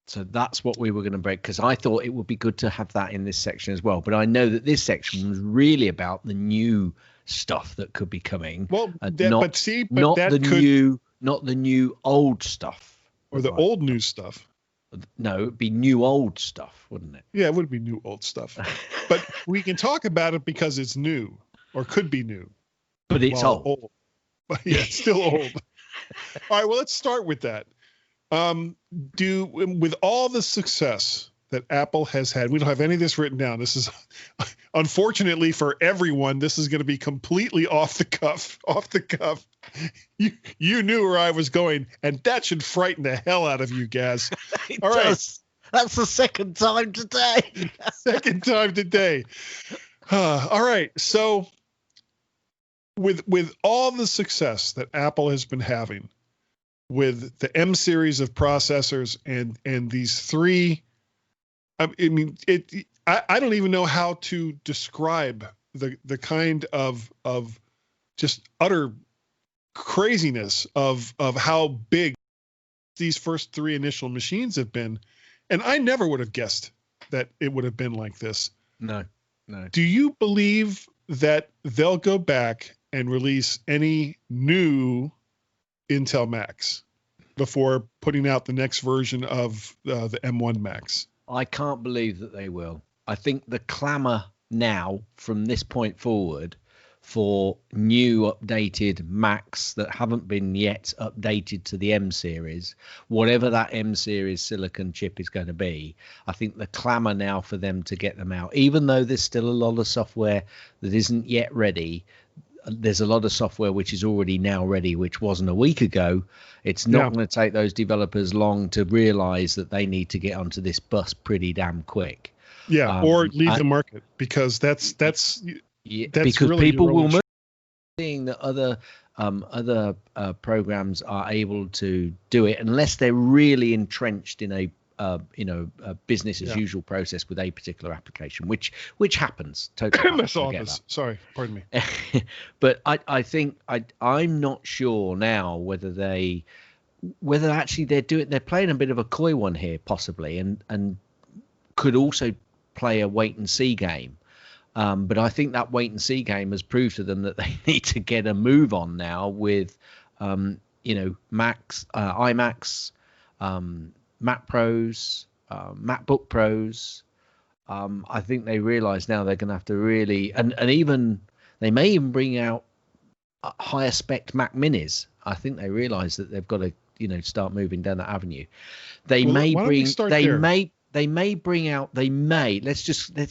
So that's what we were going to break, because I thought it would be good to have that in this section as well. But I know that this section was really about the new stuff that could be coming. Well, not the new old stuff. Or the old new stuff. No, it'd be new old stuff, wouldn't it? Yeah, it would be new old stuff. But we can talk about it because it's new, or could be new. But it's old. But yeah, it's still old. All right, well, let's start with that. With all the success that Apple has had, we don't have any of this written down. This is, unfortunately for everyone, this is going to be completely off the cuff. You knew where I was going, and that should frighten the hell out of you, Gaz. All right. That's the second time today. All right. So with all the success that Apple has been having with the M series of processors and these three, I mean, I don't even know how to describe the kind of just utter craziness of how big these first three initial machines have been. And I never would have guessed that it would have been like this. No. Do you believe that they'll go back and release any new Intel Macs before putting out the next version of the M1 Macs? I can't believe that they will. I think the clamor now from this point forward for new updated Macs that haven't been yet updated to the M series, whatever that M series silicon chip is going to be, I think the clamor now for them to get them out, even though there's still a lot of software that isn't yet ready, there's a lot of software which is already now ready, which wasn't a week ago. It's not going to take those developers long to realize that they need to get onto this bus pretty damn quick. Yeah, or leave the market, because that's because really people will move. Seeing that other programs are able to do it, unless they're really entrenched in a business as usual process with a particular application, which happens. Totally. MS Office. Sorry, pardon me. But I think I'm not sure now whether actually they're playing a bit of a coy one here, possibly, and could also play a wait and see game. But I think that wait and see game has proved to them that they need to get a move on now with, Macs, iMacs, Mac Pros, MacBook Pros. I think they realize now they're going to have to really, and even they may even bring out higher spec Mac Minis. I think they realize that they've got to, start moving down that avenue. Let's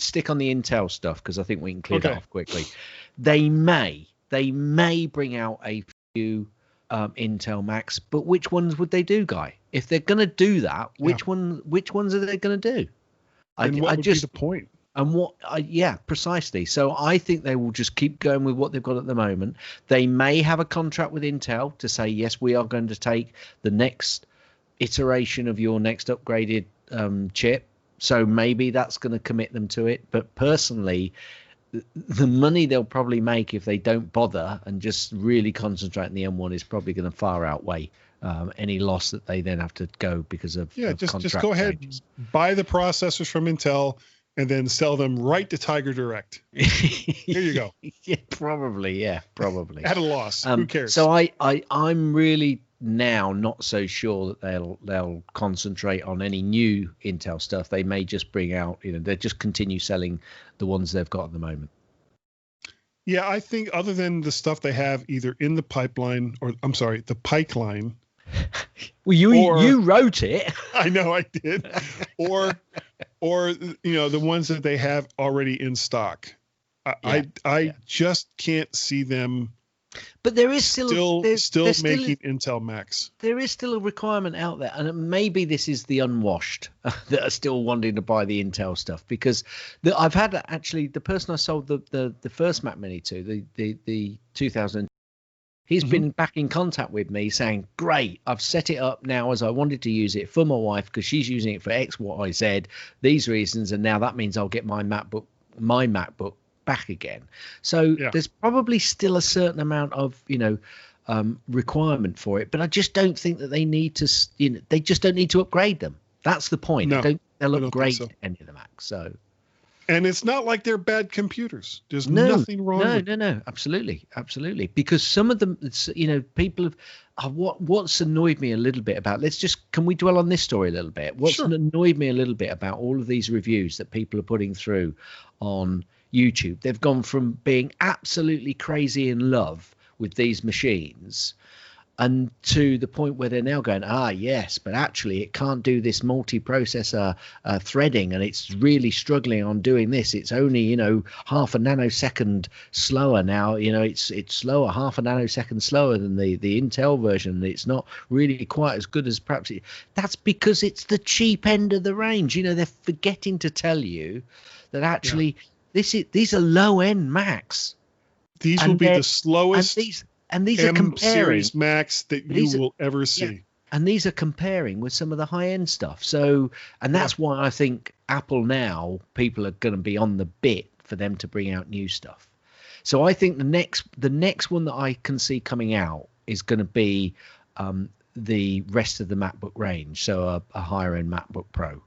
stick on the Intel stuff, because I think we can clear that off quickly. They may bring out a few Intel Macs, but which ones would they do, Guy? If they're going to do that, which ones are they going to do? What would be the point? And yeah, precisely. So I think they will just keep going with what they've got at the moment. They may have a contract with Intel to say, yes, we are going to take the next iteration of your next upgraded chip. So maybe that's going to commit them to it. But personally, the money they'll probably make if they don't bother and just really concentrate on the M1 is probably going to far outweigh any loss that they then have to go because of just go ahead, buy the processors from Intel and then sell them right to Tiger Direct. Here you go. Yeah, probably. At a loss. Who cares? So I'm really now not so sure that they'll concentrate on any new Intel stuff. They may just bring out, they just continue selling the ones they've got at the moment. Yeah, I think other than the stuff they have either in the pipeline or the pipeline. Well, you wrote it. I know I did. Or the ones that they have already in stock. I just can't see them. But there is still making Intel Macs. There is still a requirement out there, and maybe this is the unwashed that are still wanting to buy the Intel stuff, because I've had actually the person I sold the first Mac Mini to, the 2000. He's been back in contact with me saying, great, I've set it up now as I wanted to use it for my wife because she's using it for X, Y, Z, these reasons. And now that means I'll get my MacBook back again. So there's probably still a certain amount of, requirement for it. But I just don't think that they need to, they just don't need to upgrade them. That's the point. No, they'll upgrade any of the Macs. So. And it's not like they're bad computers. There's nothing wrong with them. No, absolutely. Because some of them, people have, what's annoyed me a little bit about, can we dwell on this story a little bit? What's annoyed me a little bit about all of these reviews that people are putting through on YouTube, they've gone from being absolutely crazy in love with these machines and to the point where they're now going, yes, but actually it can't do this multi-processor threading, and it's really struggling on doing this. It's only, half a nanosecond slower now. It's slower, half a nanosecond slower than the Intel version. It's not really quite as good as perhaps that's because it's the cheap end of the range. They're forgetting to tell you that actually these are low-end Macs. These will be the slowest. And these are comparing series Macs that you will ever see. Yeah. And these are comparing with some of the high-end stuff. So, and that's why I think Apple now, people are going to be on the bit for them to bring out new stuff. So I think the next one that I can see coming out is going to be the rest of the MacBook range. So a higher-end MacBook Pro,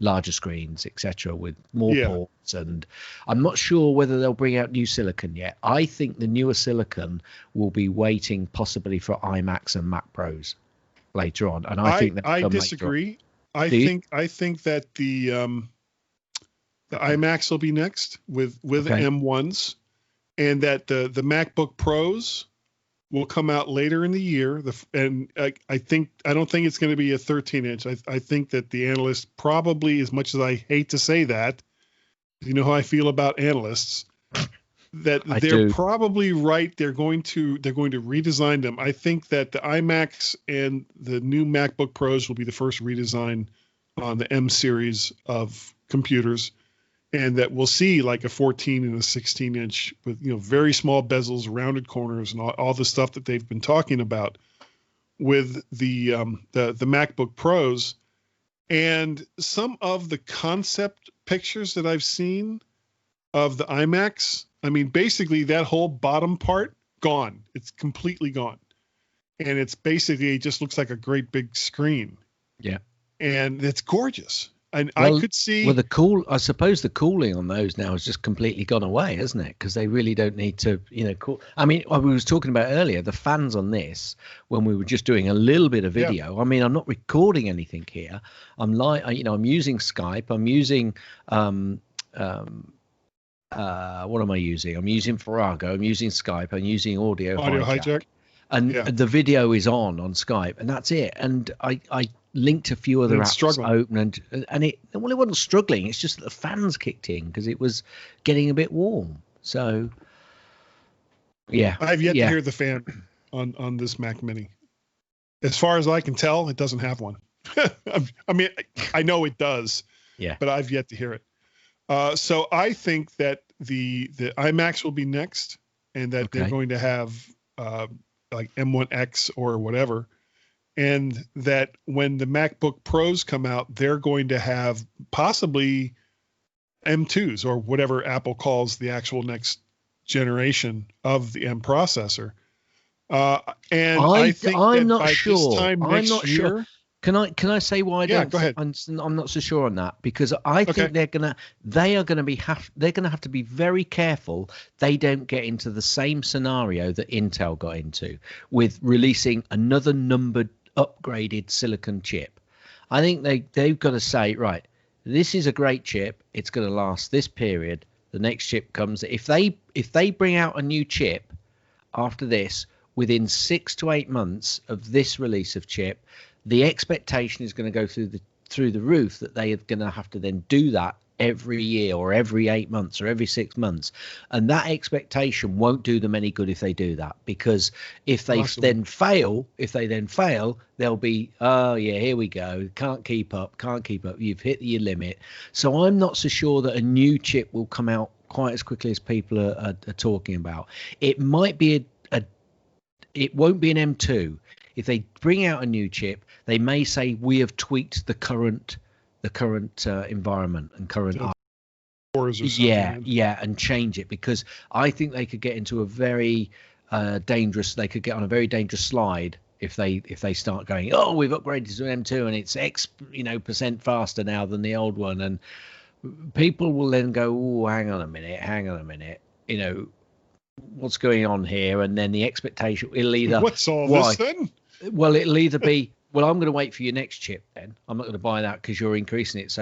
larger screens, etc., with more ports. And I'm not sure whether they'll bring out new silicon yet. I think the newer silicon will be waiting possibly for iMacs and Mac Pros later on. And I think I disagree. I think that the iMacs will be next with M1s, and that the MacBook Pros will come out later in the year. I don't think it's going to be a 13-inch. I think that the analysts probably, as much as I hate to say that, you know how I feel about analysts, that they're probably right. They're going to redesign them. I think that the iMacs and the new MacBook Pros will be the first redesign on the M series of computers, and that we'll see like a 14 and a 16-inch with very small bezels, rounded corners, and all the stuff that they've been talking about with the MacBook Pros. And some of the concept pictures that I've seen of the iMacs, I mean, basically that whole bottom part gone. It's completely gone, and it just looks like a great big screen. Yeah, and it's gorgeous. And I could see. Well, I suppose the cooling on those now has just completely gone away, hasn't it? Because they really don't need to, cool. I mean, we was talking about earlier, the fans on this, when we were just doing a little bit of video. Yeah. I mean, I'm not recording anything here. I'm using Skype. I'm using, what am I using? I'm using Farrago. I'm using Skype. I'm using Audio Hijack. And the video is on Skype, and that's it. And I linked a few other apps open, and it wasn't struggling. It's just that the fans kicked in because it was getting a bit warm. So I've yet to hear the fan on this Mac Mini. As far as I can tell, it doesn't have one. I mean, I know it does, but I've yet to hear it. So I think that the iMacs will be next, and that they're going to have like M1X or whatever, and that when the MacBook Pros come out, they're going to have possibly M2s or whatever Apple calls the actual next generation of the M processor. And I think I'm that not by sure. this time I'm next not year, sure. Can I say why I Yeah, don't? go ahead. I'm not so sure on that, because I think they're gonna have to be very careful they don't get into the same scenario that Intel got into with releasing another numbered upgraded silicon chip. I think they've got to say, right, this is a great chip. It's going to last this period. The next chip comes. If they bring out a new chip after this within 6 to 8 months of this release of chip, the expectation is going to go through the roof that they are going to have to then do that every year or every 8 months or every 6 months, and that expectation won't do them any good if they do that, because if they then fail, they'll be, oh yeah, here we go, can't keep up, you've hit your limit. So I'm not so sure that a new chip will come out quite as quickly as people are talking about. It might be it won't be an M2. If they bring out a new chip, they may say we have tweaked the current environment and current and change it, because I think they could get into a very dangerous slide if they start going, oh, we've upgraded to an M2 and it's X percent faster now than the old one, and people will then go, oh, hang on a minute, what's going on here? And then the expectation will either, what's all this then? Well, it'll either be, well, I'm going to wait for your next chip then. I'm not going to buy that because you're increasing it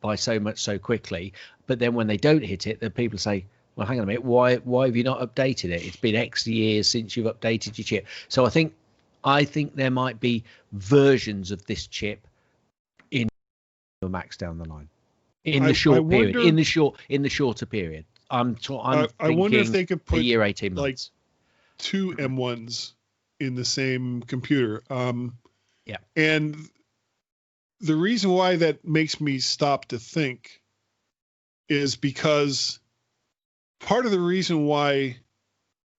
by so much so quickly. But then when they don't hit it, the people say, well, hang on a minute, why have you not updated it? It's been X years since you've updated your chip. So I think there might be versions of this chip in Macs down the line, in the short period, in the shorter period. I wonder if they could put a year, 18 months, like 2 M1s in the same computer. And the reason why that makes me stop to think is because part of the reason why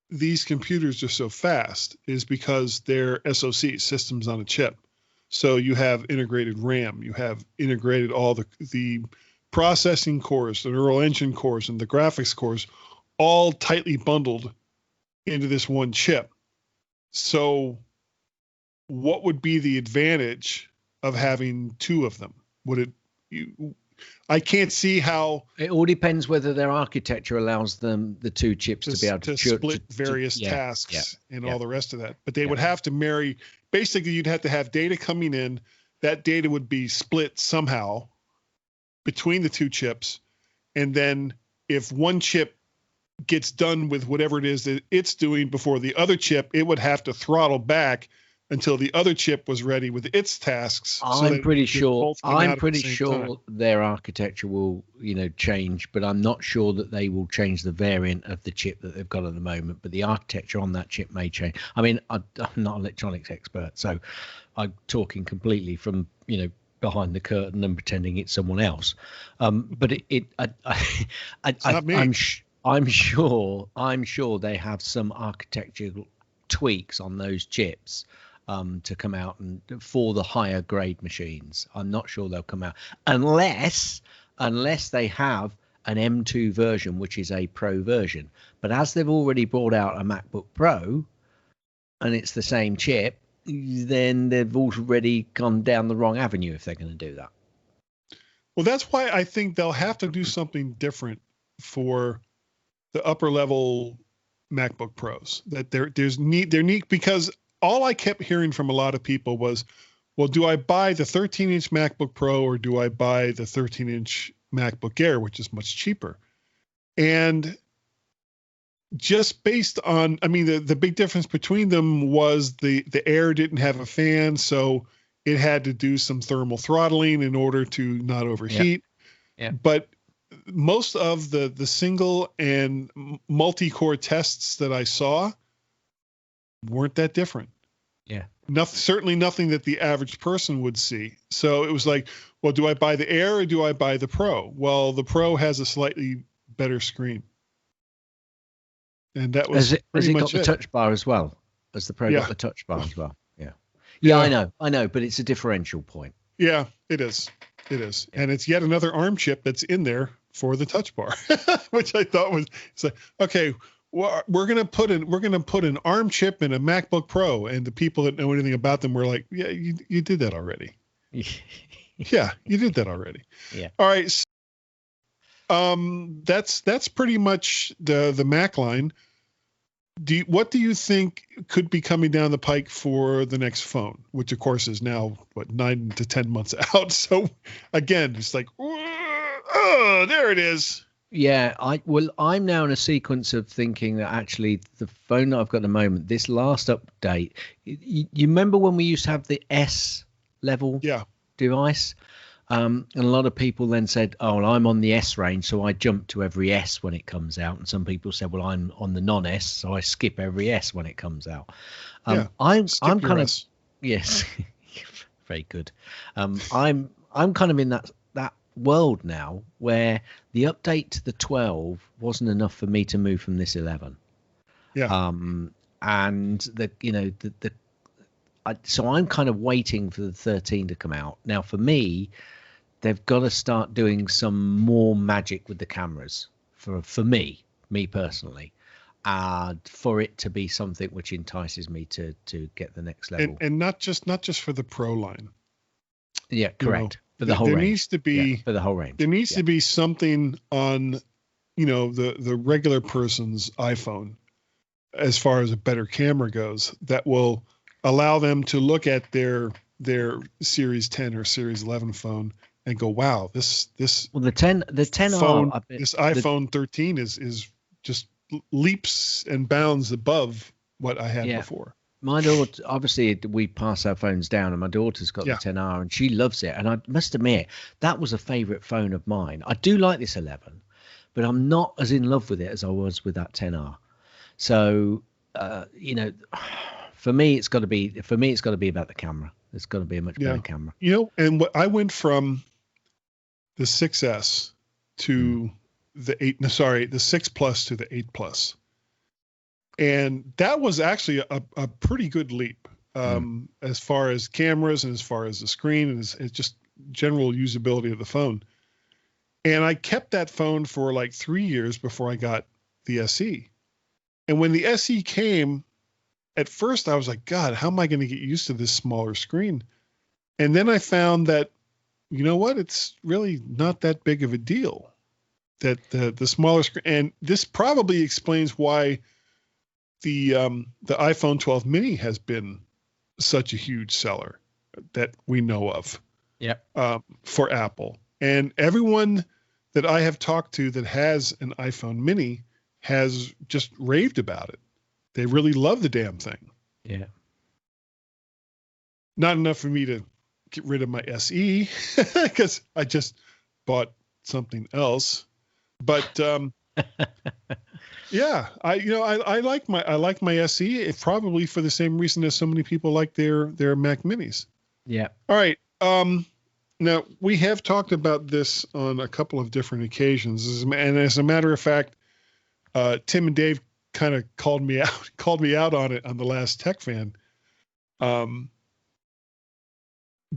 these computers are so fast is because they're SoC, systems on a chip. So you have integrated RAM, you have integrated all the processing cores, the neural engine cores, and the graphics cores, all tightly bundled into this one chip. So what would be the advantage of having 2 of them? I can't see how. It all depends whether their architecture allows them, the 2 chips, to be able to split various tasks and all the rest of that. But they would have to marry. Basically, you'd have to have data coming in. That data would be split somehow between the 2 chips. And then if one chip gets done with whatever it is that it's doing before the other chip, it would have to throttle back until the other chip was ready with its tasks. I'm pretty sure their architecture will, change, but I'm not sure that they will change the variant of the chip that they've got at the moment. But the architecture on that chip may change. I mean, I'm not an electronics expert, so I'm talking completely from, behind the curtain and pretending it's someone else. But I'm sure they have some architectural tweaks on those chips to come out and for the higher grade machines. I'm not sure they'll come out unless they have an M2 version, which is a Pro version. But as they've already brought out a MacBook Pro and it's the same chip, then they've already gone down the wrong avenue if they're going to do that. Well, that's why I think they'll have to do something different for the upper level MacBook Pros. That they're neat, because all I kept hearing from a lot of people was, well, do I buy the 13-inch MacBook Pro or do I buy the 13-inch MacBook Air, which is much cheaper? And just based on, the big difference between them was the Air didn't have a fan, so it had to do some thermal throttling in order to not overheat. Yeah. But most of the single and multi-core tests that I saw weren't that different. Yeah. Certainly nothing that the average person would see. So it was like, well, do I buy the Air or do I buy the Pro? Well, the Pro has a slightly better screen. And that was has it got the touch bar as well? Has the Pro got the touch bar as well? Yeah. Yeah, I know, but it's a differential point. Yeah, it is. It is. And it's yet another ARM chip that's in there for the touch bar, which I thought was, it's like, okay, well, we're going to put an ARM chip in a MacBook Pro, and the people that know anything about them were like, yeah, you did that already. Yeah, you did that already. Yeah. All right. So, that's pretty much the Mac line. What do you think could be coming down the pike for the next phone, which of course is now 9 to 10 months out? So again, it's like, oh, there it is. Yeah, I'm now in a sequence of thinking that actually the phone that I've got at the moment, this last update, you remember when we used to have the S level device? And a lot of people then said, oh, well, I'm on the S range, so I jump to every S when it comes out. And some people said, well, I'm on the non-S, so I skip every S when it comes out. I'm kind of, yes, very good. I'm kind of in that world now where the update to the 12 wasn't enough for me to move from this 11. Yeah. And so I'm kind of waiting for the 13 to come out. Now, for me, they've got to start doing some more magic with the cameras for me personally, for it to be something which entices me to get the next level. And not just for the Pro line. Yeah, correct. For the whole range. Needs to be for the whole range. There needs to be something on, the regular person's iPhone, as far as a better camera goes, that will allow them to look at their Series 10 or Series 11 phone and go, wow, this well, the 10 phone, this iPhone 13 is just leaps and bounds above what I had before. My daughter, obviously, we pass our phones down, and my daughter's got the 10R, and she loves it. And I must admit, that was a favorite phone of mine. I do like this 11, but I'm not as in love with it as I was with that 10R. So, for me, it's got to be about the camera. It's got to be a much better camera. And I went from the 6S to the 6 Plus to the 8 Plus. And that was actually a pretty good leap as far as cameras and as far as the screen and it's just general usability of the phone. And I kept that phone for like 3 years before I got the SE. And when the SE came, at first I was like, God, how am I going to get used to this smaller screen? And then I found that, you know what? It's really not that big of a deal, that the smaller screen. And this probably explains why the iPhone 12 mini has been such a huge seller that we know of. For Apple. And everyone that I have talked to that has an iPhone mini has just raved about it. They really love the damn thing. Yeah. Not enough for me to get rid of my SE because I just bought something else. But yeah, I like my SE. It's probably for the same reason as so many people like their Mac Minis. Yeah. All right. Now we have talked about this on a couple of different occasions, and as a matter of fact, Tim and Dave kind of called me out on it on the last Tech Fan.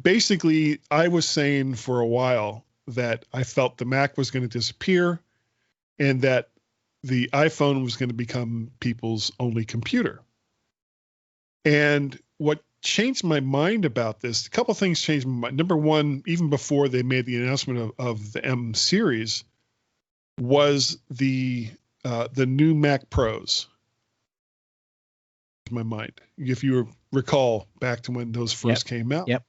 Basically, I was saying for a while that I felt the Mac was going to disappear and that the iPhone was going to become people's only computer. And what changed my mind about this, a couple of things changed my mind. Number one, even before they made the announcement of the M series, was the new Mac Pros. My mind, if you recall back to when those first came out. Yep.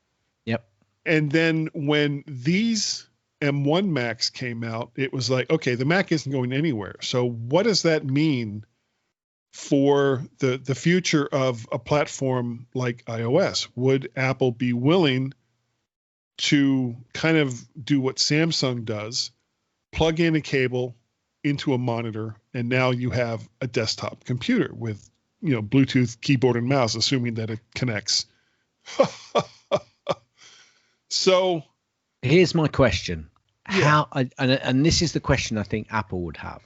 And then when these M1 Macs came out, it was like, okay, the Mac isn't going anywhere. So what does that mean for the future of a platform like iOS? Would Apple be willing to kind of do what Samsung does, plug in a cable into a monitor, and now you have a desktop computer with Bluetooth keyboard and mouse, assuming that it connects. So here's my question. Yeah. And this is the question I think Apple would have.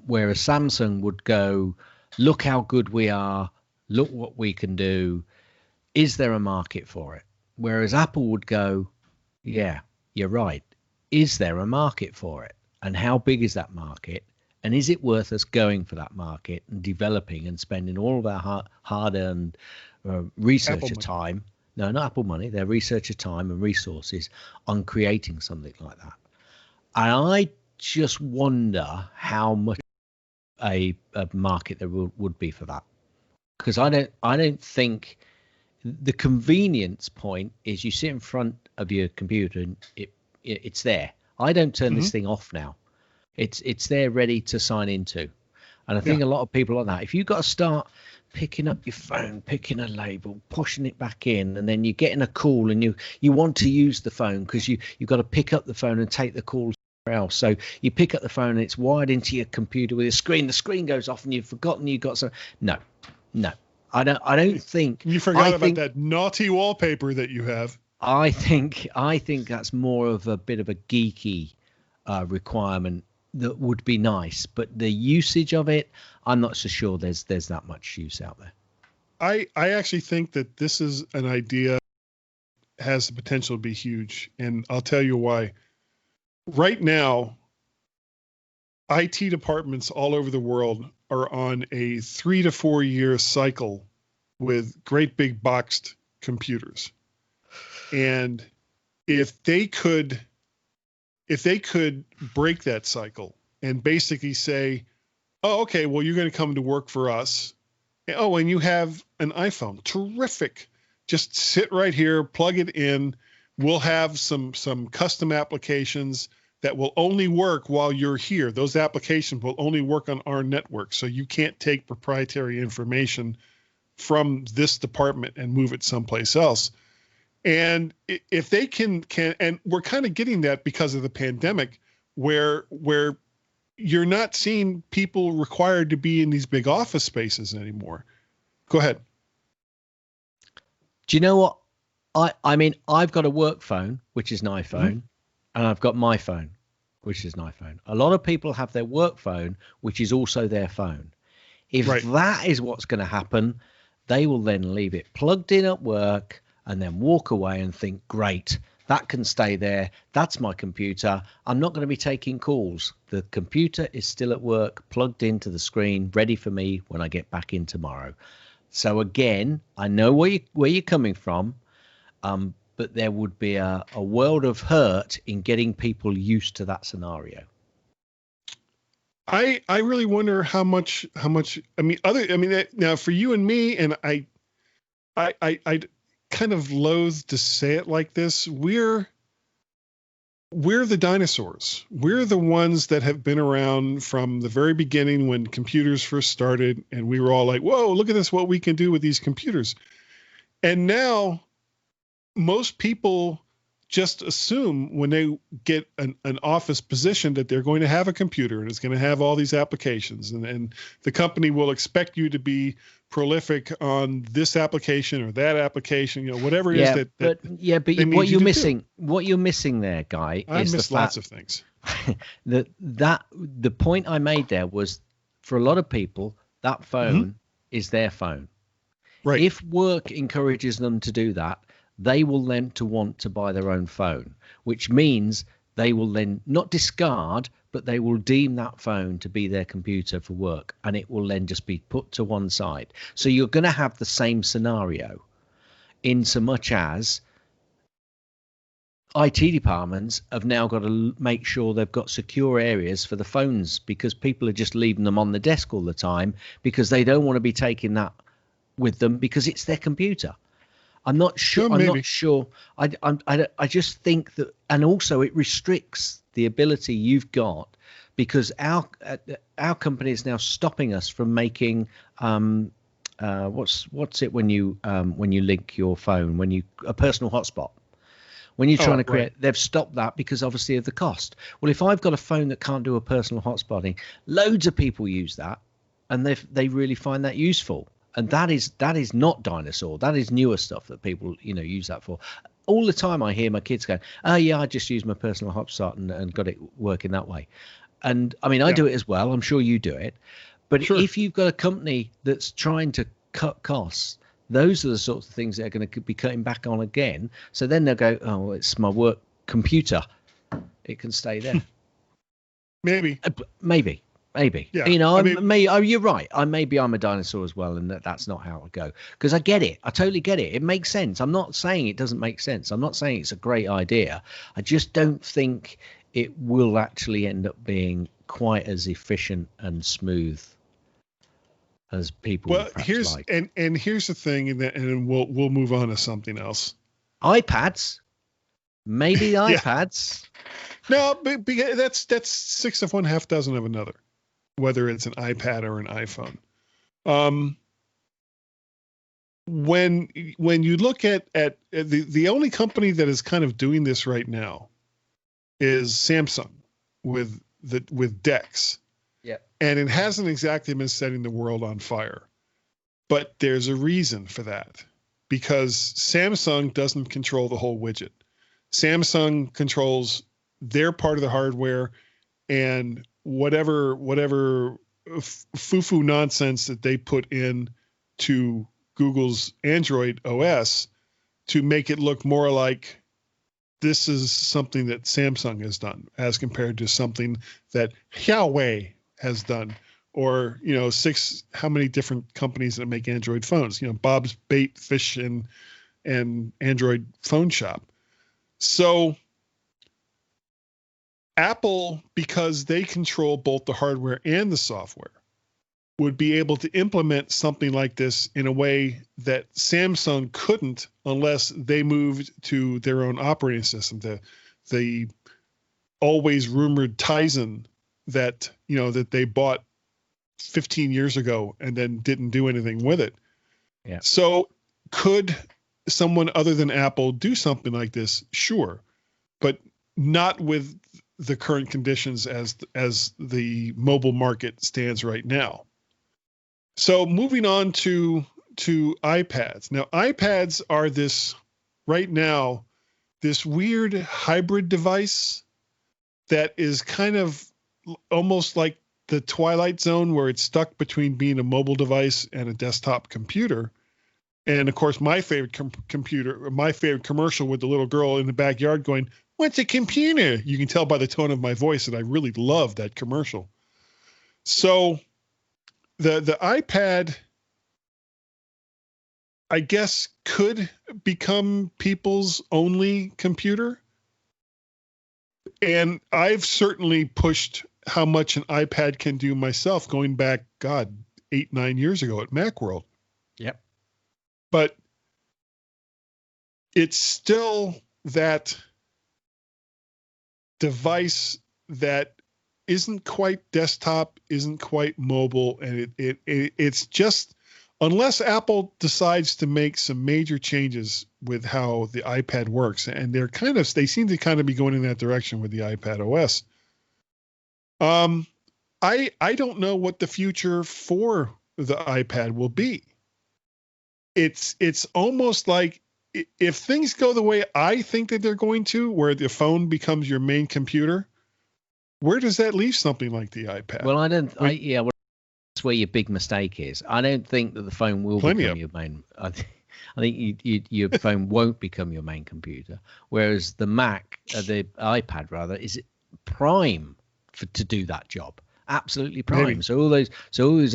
Whereas Samsung would go, look how good we are, look what we can do. Is there a market for it? Whereas Apple would go, yeah, you're right. Is there a market for it? And how big is that market? And is it worth us going for that market and developing and spending all of our hard-earned researcher time? No, not Apple money. Their researcher time and resources on creating something like that. And I just wonder how much a market there would be for that, because I don't think the convenience point is you sit in front of your computer and it's there. I don't turn this thing off now. It's there ready to sign into. And I think a lot of people like that. If you've got to start picking up your phone, picking a label, pushing it back in, and then you're getting a call and you want to use the phone because you've got to pick up the phone and take the call somewhere else. So you pick up the phone and it's wired into your computer with a screen. The screen goes off and you've forgotten you've got some. No. I don't think you forgot about that naughty wallpaper that you have. I think that's more of a bit of a geeky requirement that would be nice, but the usage of it, I'm not so sure there's that much use out there. I actually think that this is an idea that has the potential to be huge, and I'll tell you why. Right now, IT departments all over the world are on a 3 to 4 year cycle with great big boxed computers. And if they could break that cycle and basically say, oh, okay, well, you're going to come to work for us. Oh, and you have an iPhone. Terrific. Just sit right here, plug it in. We'll have some custom applications that will only work while you're here. Those applications will only work on our network. So you can't take proprietary information from this department and move it someplace else. And if they can, and we're kind of getting that because of the pandemic, where you're not seeing people required to be in these big office spaces anymore. Go ahead. Do you know what? I mean, I've got a work phone, which is an iPhone, and I've got my phone, which is an iPhone. A lot of people have their work phone, which is also their phone. If that is what's going to happen, they will then leave it plugged in at work and then walk away and think, great, that can stay there. That's my computer. I'm not going to be taking calls. The computer is still at work, plugged into the screen, ready for me when I get back in tomorrow. So again, I know where you're coming from, but there would be a world of hurt in getting people used to that scenario. I really wonder how much. Now for you and me, and I kind of loathe to say it like this. We're the dinosaurs. We're the ones that have been around from the very beginning when computers first started, and we were all like, whoa, look at this, what we can do with these computers. And now most people just assume when they get an office position that they're going to have a computer and it's going to have all these applications, and the company will expect you to be prolific on this application or that application, whatever it is but what you're missing there, Guy, I is miss lots of things. The point I made there was, for a lot of people, that phone is their phone. Right. If work encourages them to do that, they will then want to buy their own phone, which means they will then not discard, but they will deem that phone to be their computer for work, and it will then just be put to one side. So you're going to have the same scenario, in so much as IT departments have now got to make sure they've got secure areas for the phones, because people are just leaving them on the desk all the time because they don't want to be taking that with them because it's their computer. I'm not sure. I just think that, and also it restricts the ability you've got, because our company is now stopping us from making what's it when you link your phone, a personal hotspot. When you're trying to create, they've stopped that because obviously of the cost. Well, if I've got a phone that can't do a personal hotspotting, loads of people use that. and they really find that useful. And that is not dinosaur. That is newer stuff that people, use that for. All the time I hear my kids going, "Oh yeah, I just use my personal hotspot and got it working that way." And I mean, I do it as well. I'm sure you do it. But if you've got a company that's trying to cut costs, those are the sorts of things that are going to be cutting back on again. So then they'll go, "Oh, it's my work computer. It can stay there." Maybe. Yeah. You're right. Maybe I'm a dinosaur as well, and that's not how it would go. Because I get it. I totally get it. It makes sense. I'm not saying it doesn't make sense. I'm not saying it's a great idea. I just don't think it will actually end up being quite as efficient and smooth as people here's like. And here's the thing, and we'll move on to something else. iPads. Maybe iPads. No, but that's 6 of one, half dozen of another, whether it's an iPad or an iPhone. When you look at the only company that is kind of doing this right now is Samsung with DeX. Yeah. And it hasn't exactly been setting the world on fire. But there's a reason for that, because Samsung doesn't control the whole widget. Samsung controls their part of the hardware, and whatever foo-foo nonsense that they put in to Google's Android OS to make it look more like this is something that Samsung has done as compared to something that Huawei has done, or how many different companies that make Android phones, Bob's Bait Fish and Android Phone Shop. So Apple, because they control both the hardware and the software, would be able to implement something like this in a way that Samsung couldn't unless they moved to their own operating system, the always rumored Tizen that they bought 15 years ago and then didn't do anything with it. Yeah. So could someone other than Apple do something like this? Sure, but not with the current conditions as the mobile market stands right now. So moving on to iPads. Now, iPads are this weird hybrid device that is kind of almost like the Twilight Zone, where it's stuck between being a mobile device and a desktop computer. And of course, my favorite my favorite commercial with the little girl in the backyard going, "What's a computer?" You can tell by the tone of my voice that I really love that commercial. So the iPad, I guess, could become people's only computer. And I've certainly pushed how much an iPad can do myself, going back, 8-9 years ago at Macworld. Yep. But it's still that device that isn't quite desktop, isn't quite mobile, and it's just, unless Apple decides to make some major changes with how the iPad works, and they seem to kind of be going in that direction with the iPad OS. I don't know what the future for the iPad will be. It's almost like, if things go the way I think that they're going to, where the phone becomes your main computer, where does that leave something like the iPad? Well, that's where your big mistake is. I don't think that the phone will become your main. I think your phone won't become your main computer, whereas the the iPad rather, is prime to do that job. Absolutely prime. Maybe. So all those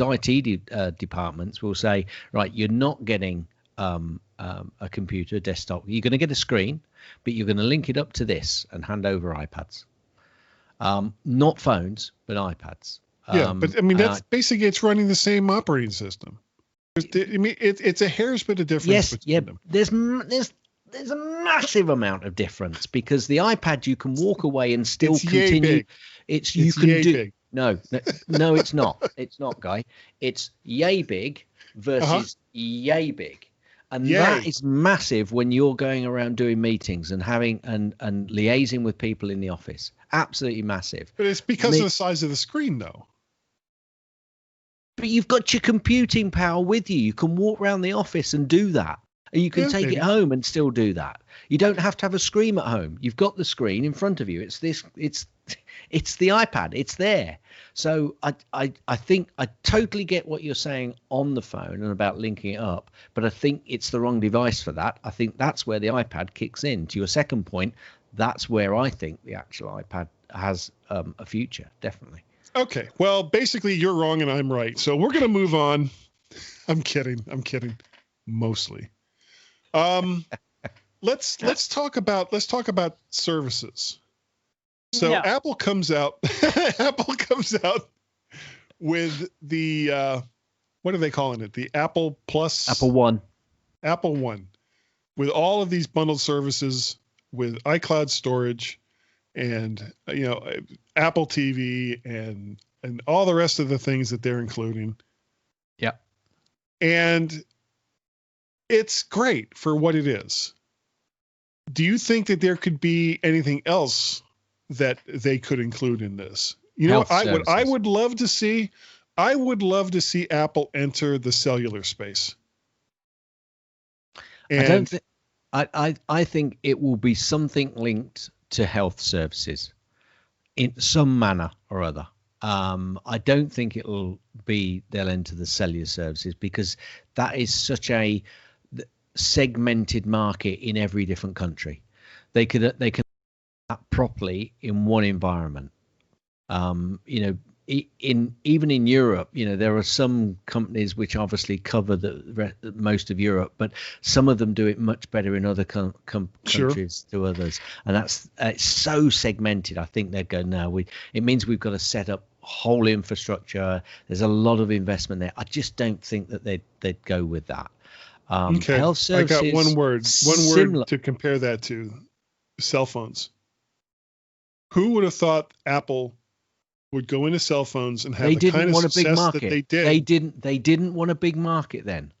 IT departments will say, right, you're not getting a computer, desktop. You're going to get a screen, but you're going to link it up to this and hand over iPads. Not phones, but iPads. Yeah, but I mean, that's basically, it's running the same operating system. It's a hair's bit of difference between them. There's a massive amount of difference, because the iPad, you can walk away and still continue. Big. No, it's not. It's not, Guy. It's yay big versus yay big. And that is massive when you're going around doing meetings and having and liaising with people in the office. Absolutely massive. But it's because of the size of the screen, though. But you've got your computing power with you. You can walk around the office and do that. And you can take it home and still do that. You don't have to have a screen at home. You've got the screen in front of you. It's the iPad. It's there. So I think I totally get what you're saying on the phone and about linking it up, but I think it's the wrong device for that. I think that's where the iPad kicks in. To your second point, that's where I think the actual iPad has a future, definitely. Okay. Well, basically you're wrong and I'm right. So we're going to move on. I'm kidding. Mostly. Let's talk about services. So yeah. Apple comes out with the what are they calling it? The Apple Plus, Apple One, with all of these bundled services with iCloud storage and Apple TV and all the rest of the things that they're including. Yeah. And it's great for what it is. Do you think that there could be anything else that they could include in this? I would love to see Apple enter the cellular space. And I think it will be something linked to health services in some manner or other. I don't think they'll enter the cellular services because that is such a segmented market in every different country. They can that properly in one environment. Even in Europe, there are some companies which obviously cover most of Europe, but some of them do it much better in other countries to others, and it's so segmented. I think they'd go, no, it means we've got to set up whole infrastructure. There's a lot of investment there. I just don't think that they'd go with that. Okay. Health services, I got one word to compare that to: cell phones. Who would have thought Apple would go into cell phones and have the kind of success that they did? They didn't want a big market then.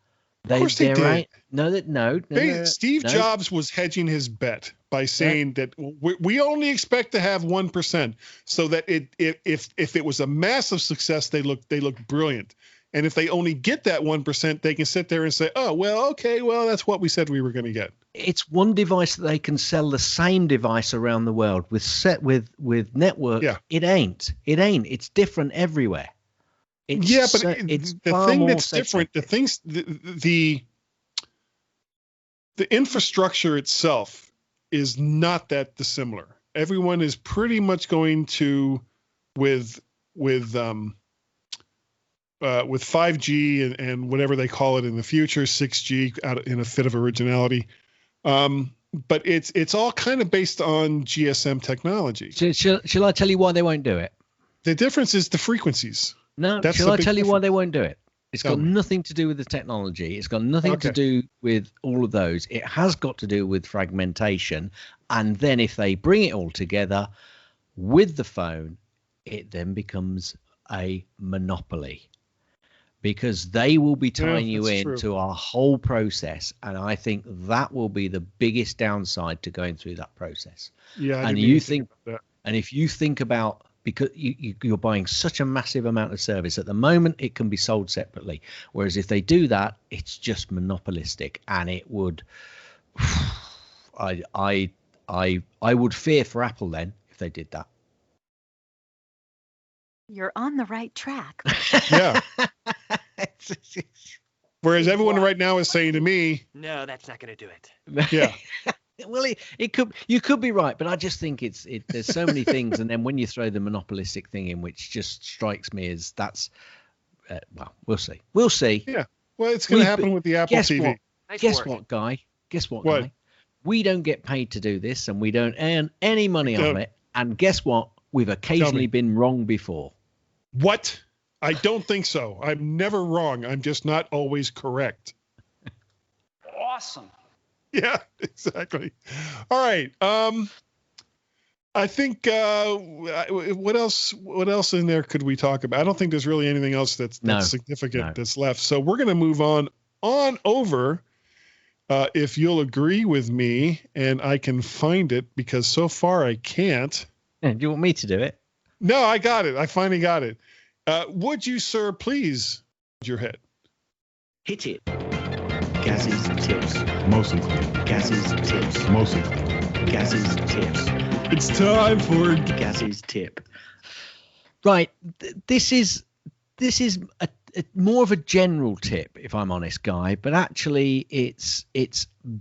Of course they did. No. Steve Jobs was hedging his bet by saying that we only expect to have 1%, so that if it was a massive success, they look brilliant. And if they only get that 1%, they can sit there and say, oh, well, okay, well, that's what we said we were going to get. It's one device that they can sell the same device around the world with network. Yeah. It ain't. It's different everywhere. It's the thing that's different, the infrastructure itself is not that dissimilar. Everyone is pretty much going to with 5G and whatever they call it in the future, 6G out in a fit of originality. But it's all kind of based on GSM technology. Shall I tell you why they won't do it? The difference is the frequencies. No, shall I tell you why they won't do it? It's got nothing to do with the technology. It's got nothing to do with all of those. It has got to do with fragmentation. And then if they bring it all together with the phone, it then becomes a monopoly. Because they will be tying you into our whole process, and I think that will be the biggest downside to going through that process. Yeah, and if you think about, because you're buying such a massive amount of service at the moment, it can be sold separately. Whereas if they do that, it's just monopolistic, and it would. I would fear for Apple then if they did that. You're on the right track. Yeah. Whereas everyone right now is saying to me, no, that's not going to do it. Yeah. Well, you could be right, but I just think there's so many things, and then when you throw the monopolistic thing in, which just strikes me as well, we'll see. Yeah. Well, it's going to happen with the Apple TV. Guess what, Guy? Guy? We don't get paid to do this, and we don't earn any money on it. And guess what? We've occasionally been wrong before. What? I don't think so. I'm never wrong. I'm just not always correct. Awesome. Yeah, exactly. All right. I think what else in there could we talk about? I don't think there's really anything else that's significant that's left. So we're going to move on over. If you'll agree with me, and I can find it because so far I can't. Do you want me to do it? No, I got it. I finally got it. Would you, sir, please your head. Hit it. Gaz's tips. Mostly. Gaz's tips. Mostly. Gaz's tips. It's time for Gaz's tip. Right. This is a more of a general tip, if I'm honest, Guy, but actually it's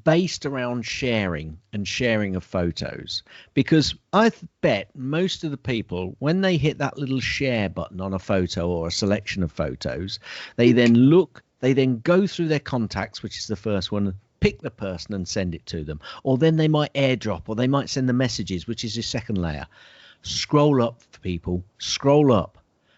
based around sharing of photos, because I bet most of the people, when they hit that little share button on a photo or a selection of photos, they then go through their contacts, which is the first one, pick the person and send it to them, or then they might airdrop, or they might send the messages, which is your second layer. Scroll up, people, scroll up,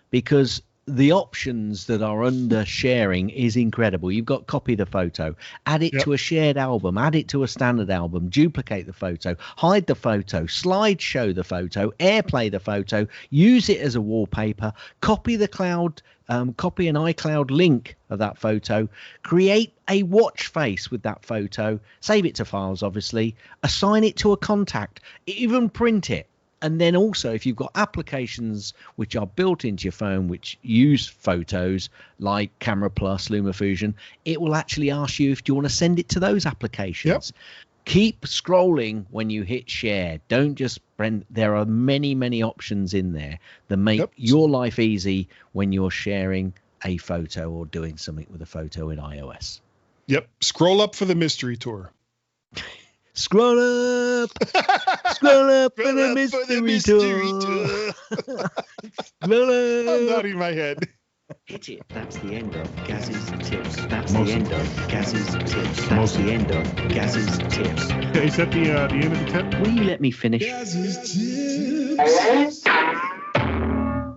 because the options that are under sharing is incredible. You've got copy the photo, add it to a shared album, add it to a standard album, duplicate the photo, hide the photo, slideshow the photo, airplay the photo, use it as a wallpaper, copy the cloud, copy an iCloud link of that photo, create a watch face with that photo, save it to files, obviously, assign it to a contact, even print it. And then also, if you've got applications which are built into your phone which use photos like Camera Plus, LumaFusion, it will actually ask you if you want to send it to those applications. Keep scrolling when you hit share. Don't just print. There are many, many options in there that make your life easy when you're sharing a photo or doing something with a photo in iOS. Yep. Scroll up for the mystery tour. Scroll up for the mystery tour. Scroll up. I'm nodding my head. Hit it. That's the end of Gaz's tips. That's the end of Gaz's tips. That's the end of Gaz's tips. Is that the end of the tip? Will you let me finish? Gaz's tips.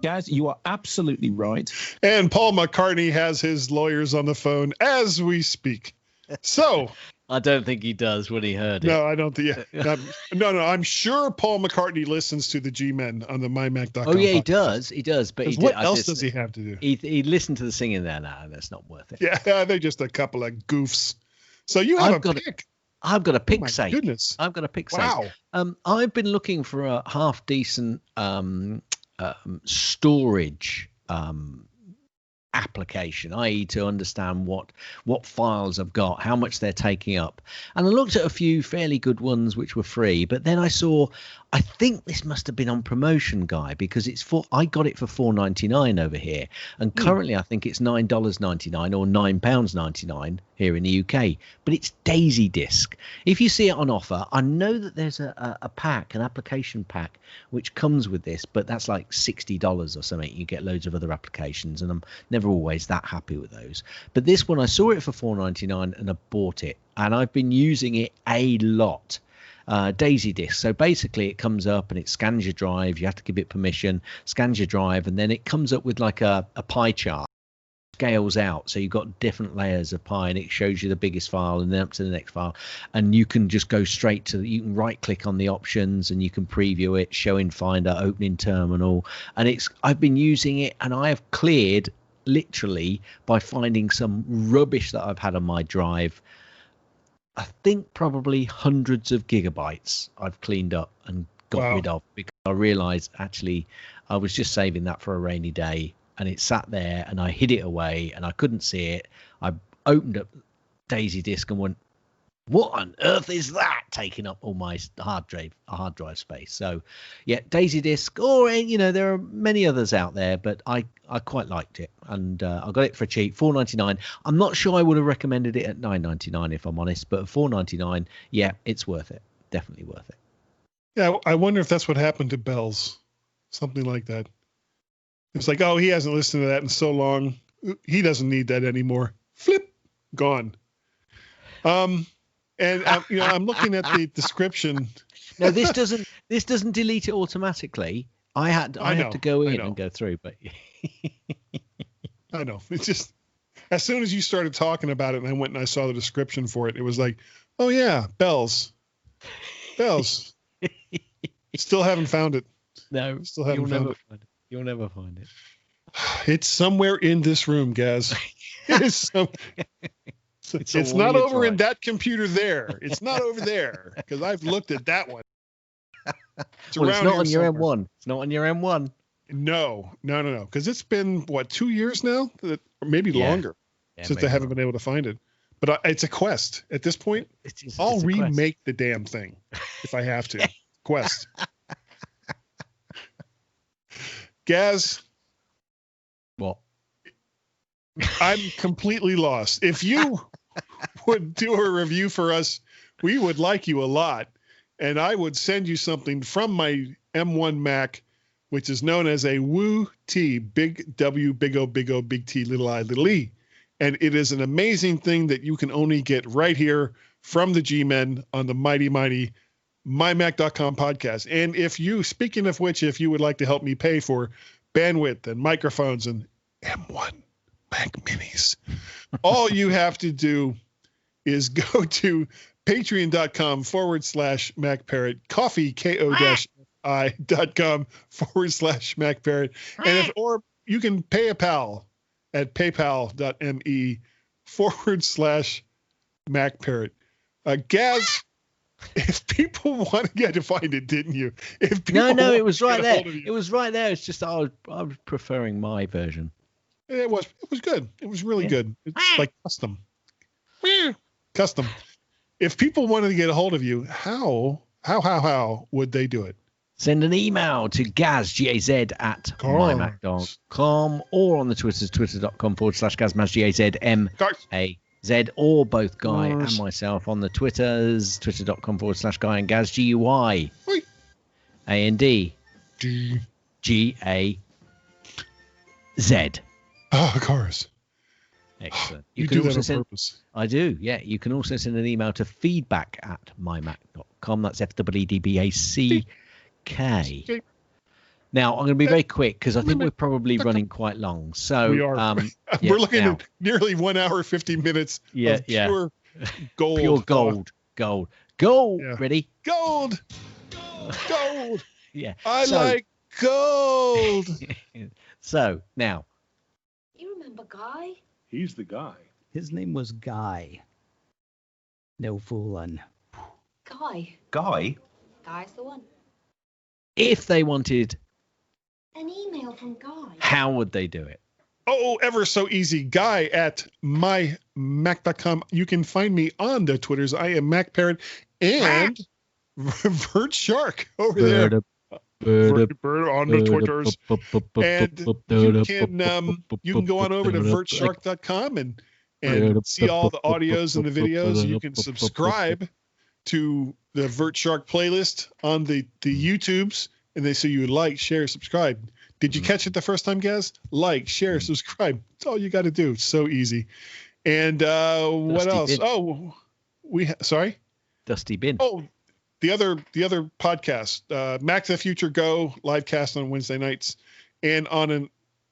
Gaz, you are absolutely right. And Paul McCartney has his lawyers on the phone as we speak. So I don't think he does when he heard it. No, I don't think. No. I'm sure Paul McCartney listens to the G-Men on the MyMac.com. Oh yeah, he does. He does. But what else does he have to do? He listened to the singing there. No, that's not worth it. Yeah, they're just a couple of goofs. So you have a pick. I've got a pick. Oh my goodness! I've got a pick. Wow. I've been looking for a half decent storage application, i.e. to understand what files I've got, how much they're taking up. And I looked at a few fairly good ones which were free, but then I saw, I think this must have been on promotion, Guy, because I got it for $4.99 over here, and currently I think it's $9.99 or £9.99 here in the UK, but it's Daisy Disk. If you see it on offer, I know that there's a pack, an application pack, which comes with this, but that's like $60 or something. You get loads of other applications, and I'm never always that happy with those. But this one, I saw it for $4.99 and I bought it, and I've been using it a lot. Daisy Disk. So basically it comes up and it scans your drive. You have to give it permission, scans your drive, and then it comes up with like a pie chart, scales out. So you've got different layers of pie, and it shows you the biggest file and then up to the next file. And you can just go straight to you can right click on the options and you can preview it, show in Finder, open in Terminal. And I've been using it, and I have cleared literally by finding some rubbish that I've had on my drive. I think probably hundreds of gigabytes I've cleaned up and got rid of, because I realized actually I was just saving that for a rainy day, and it sat there and I hid it away and I couldn't see it. I opened up Daisy Disk and went, what on earth is that taking up all my hard drive space? So yeah, Daisy Disk, or there are many others out there, but I quite liked it, and I got it for cheap, $4.99. I'm not sure I would have recommended it at $9.99 if I'm honest, but at $4.99, yeah, it's worth it. Definitely worth it. Yeah, I wonder if that's what happened to Bells, something like that. It's like, oh, he hasn't listened to that in so long, he doesn't need that anymore. Flip, gone. And I'm looking at the description. No, this doesn't delete it automatically. I had to go in and go through, but I know. It's just, as soon as you started talking about it and I went and I saw the description for it, it was like, oh yeah, Bells. Still haven't found it. No, still haven't found it. You'll never find it. It's somewhere in this room, Gaz. It's not over in that computer there. It's not over there, because I've looked at that one. It's not on your M1. It's not on your M1. No. Because it's been, 2 years now that or maybe Yeah. longer, Yeah, since maybe they haven't not. been able to find it. But it's a quest at this point. I'll it's a quest. remake the damn thing if I have to. Quest. Gaz, What? I'm completely lost. If you would do a review for us, we would like you a lot. And I would send you something from my M1 Mac, which is known as a Woo T, big W, big O, big O, big T, little I, little E. And it is an amazing thing that you can only get right here from the G-Men on the mighty, mighty MyMac.com podcast. And speaking of which, if you would like to help me pay for bandwidth and microphones and M1 Mac Minis, all you have to do is go to patreon.com/MacParrot, coffee, ko-i.com/MacParrot. And or you can pay a pal at paypal.me/MacParrot. Gaz, if people want to to find it, didn't you? If people No, it was right there. You, it was right there. It's just I was preferring my version. It was good. It was really good. It's like custom. Custom. If people wanted to get a hold of you, how would they do it? Send an email to Gaz, G-A-Z, at mymac.com, or on the Twitters, twitter.com/Gazmaz, G-A-Z-M-A-Z, or both Guy and myself on the Twitters, twitter.com/Guy and Gaz, G-U-I, A-N-D, G-A-Z. Oh, of course. Excellent. You can do that on purpose. I do, yeah. You can also send an email to feedback@mymac.com. That's F-E-E-D-B-A-C-K. Now, I'm going to be very quick because I think we're probably running quite long. So we are. We're looking at nearly 1 hour, 50 minutes of pure gold. Pure gold. Gold. Yeah. Ready? Gold. Gold. Yeah. I like gold. So, now. You remember Guy? He's the guy. His name was Guy. No fooling. Guy. Guy? Guy's the one. If they wanted an email from Guy, how would they do it? Oh, ever so easy. Guy at mymac.com. You can find me on the Twitters. I am MacParrot and Vert Shark over there. Bird on the Twitters. And you can go on over to vertshark.com and see all the audios and the videos. You can subscribe to the Vert Shark playlist on the YouTubes, and they say you like, share, subscribe. Did you catch it the first time, Gaz? Like, share, subscribe. That's all you got to do. It's so easy. And what else? Bin. Oh, sorry? Dusty Bin. Oh, the other podcast, Mac to the Future Go, live cast on Wednesday nights, and on an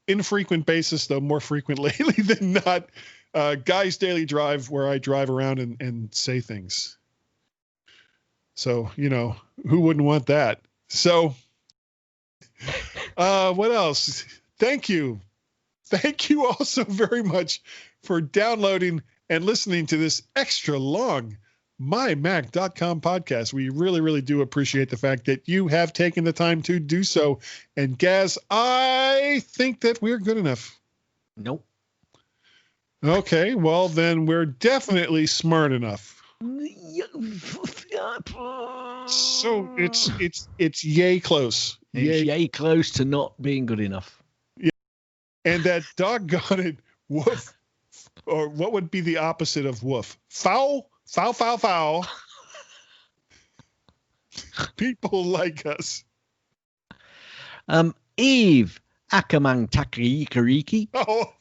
infrequent basis, though more frequent lately than not, Guy's Daily Drive, where I drive around and say things. So, who wouldn't want that? So, what else? Thank you. Thank you all so very much for downloading and listening to this extra long MyMac.com podcast. We really, really do appreciate the fact that you have taken the time to do so. And Gaz, I think that we're good enough. Nope. Okay, well then we're definitely smart enough. So it's yay close. It's yay close to not being good enough. Yeah. And that doggone it woof, or what would be the opposite of woof? Foul. Foul, foul, foul. People like us. Eve Akamang Takrikariki. Oh.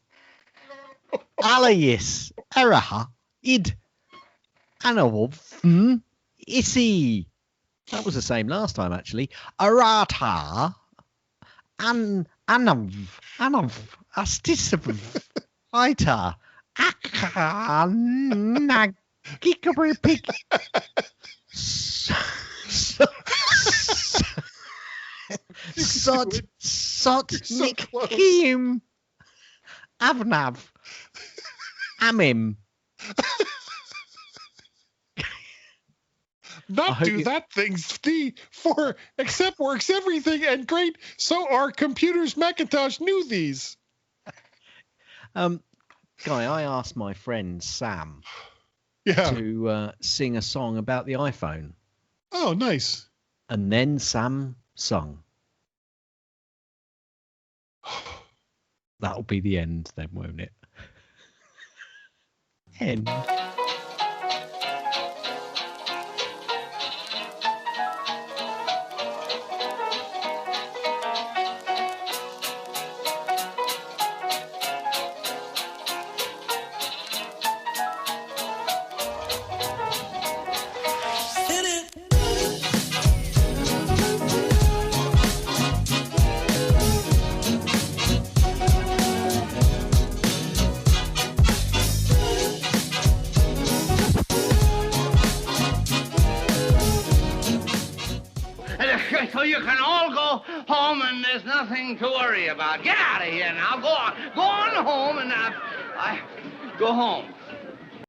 Alayis Araha Id Anawov Isi. That was the same last time, actually. Arata Anav Astisav Aita Akanag Gingerbread pig. Sot Nikim Avnav Amim. Not do that thing, Steve, for except works everything and great. So our computers Macintosh knew these. Guy, I asked my friend Sam Yeah. to sing a song about the iPhone. Oh, nice. And then Sam sung. That'll be the end then, won't it? End. So you can all go home and there's nothing to worry about. Get out of here now. Go on. Go on home and I go home.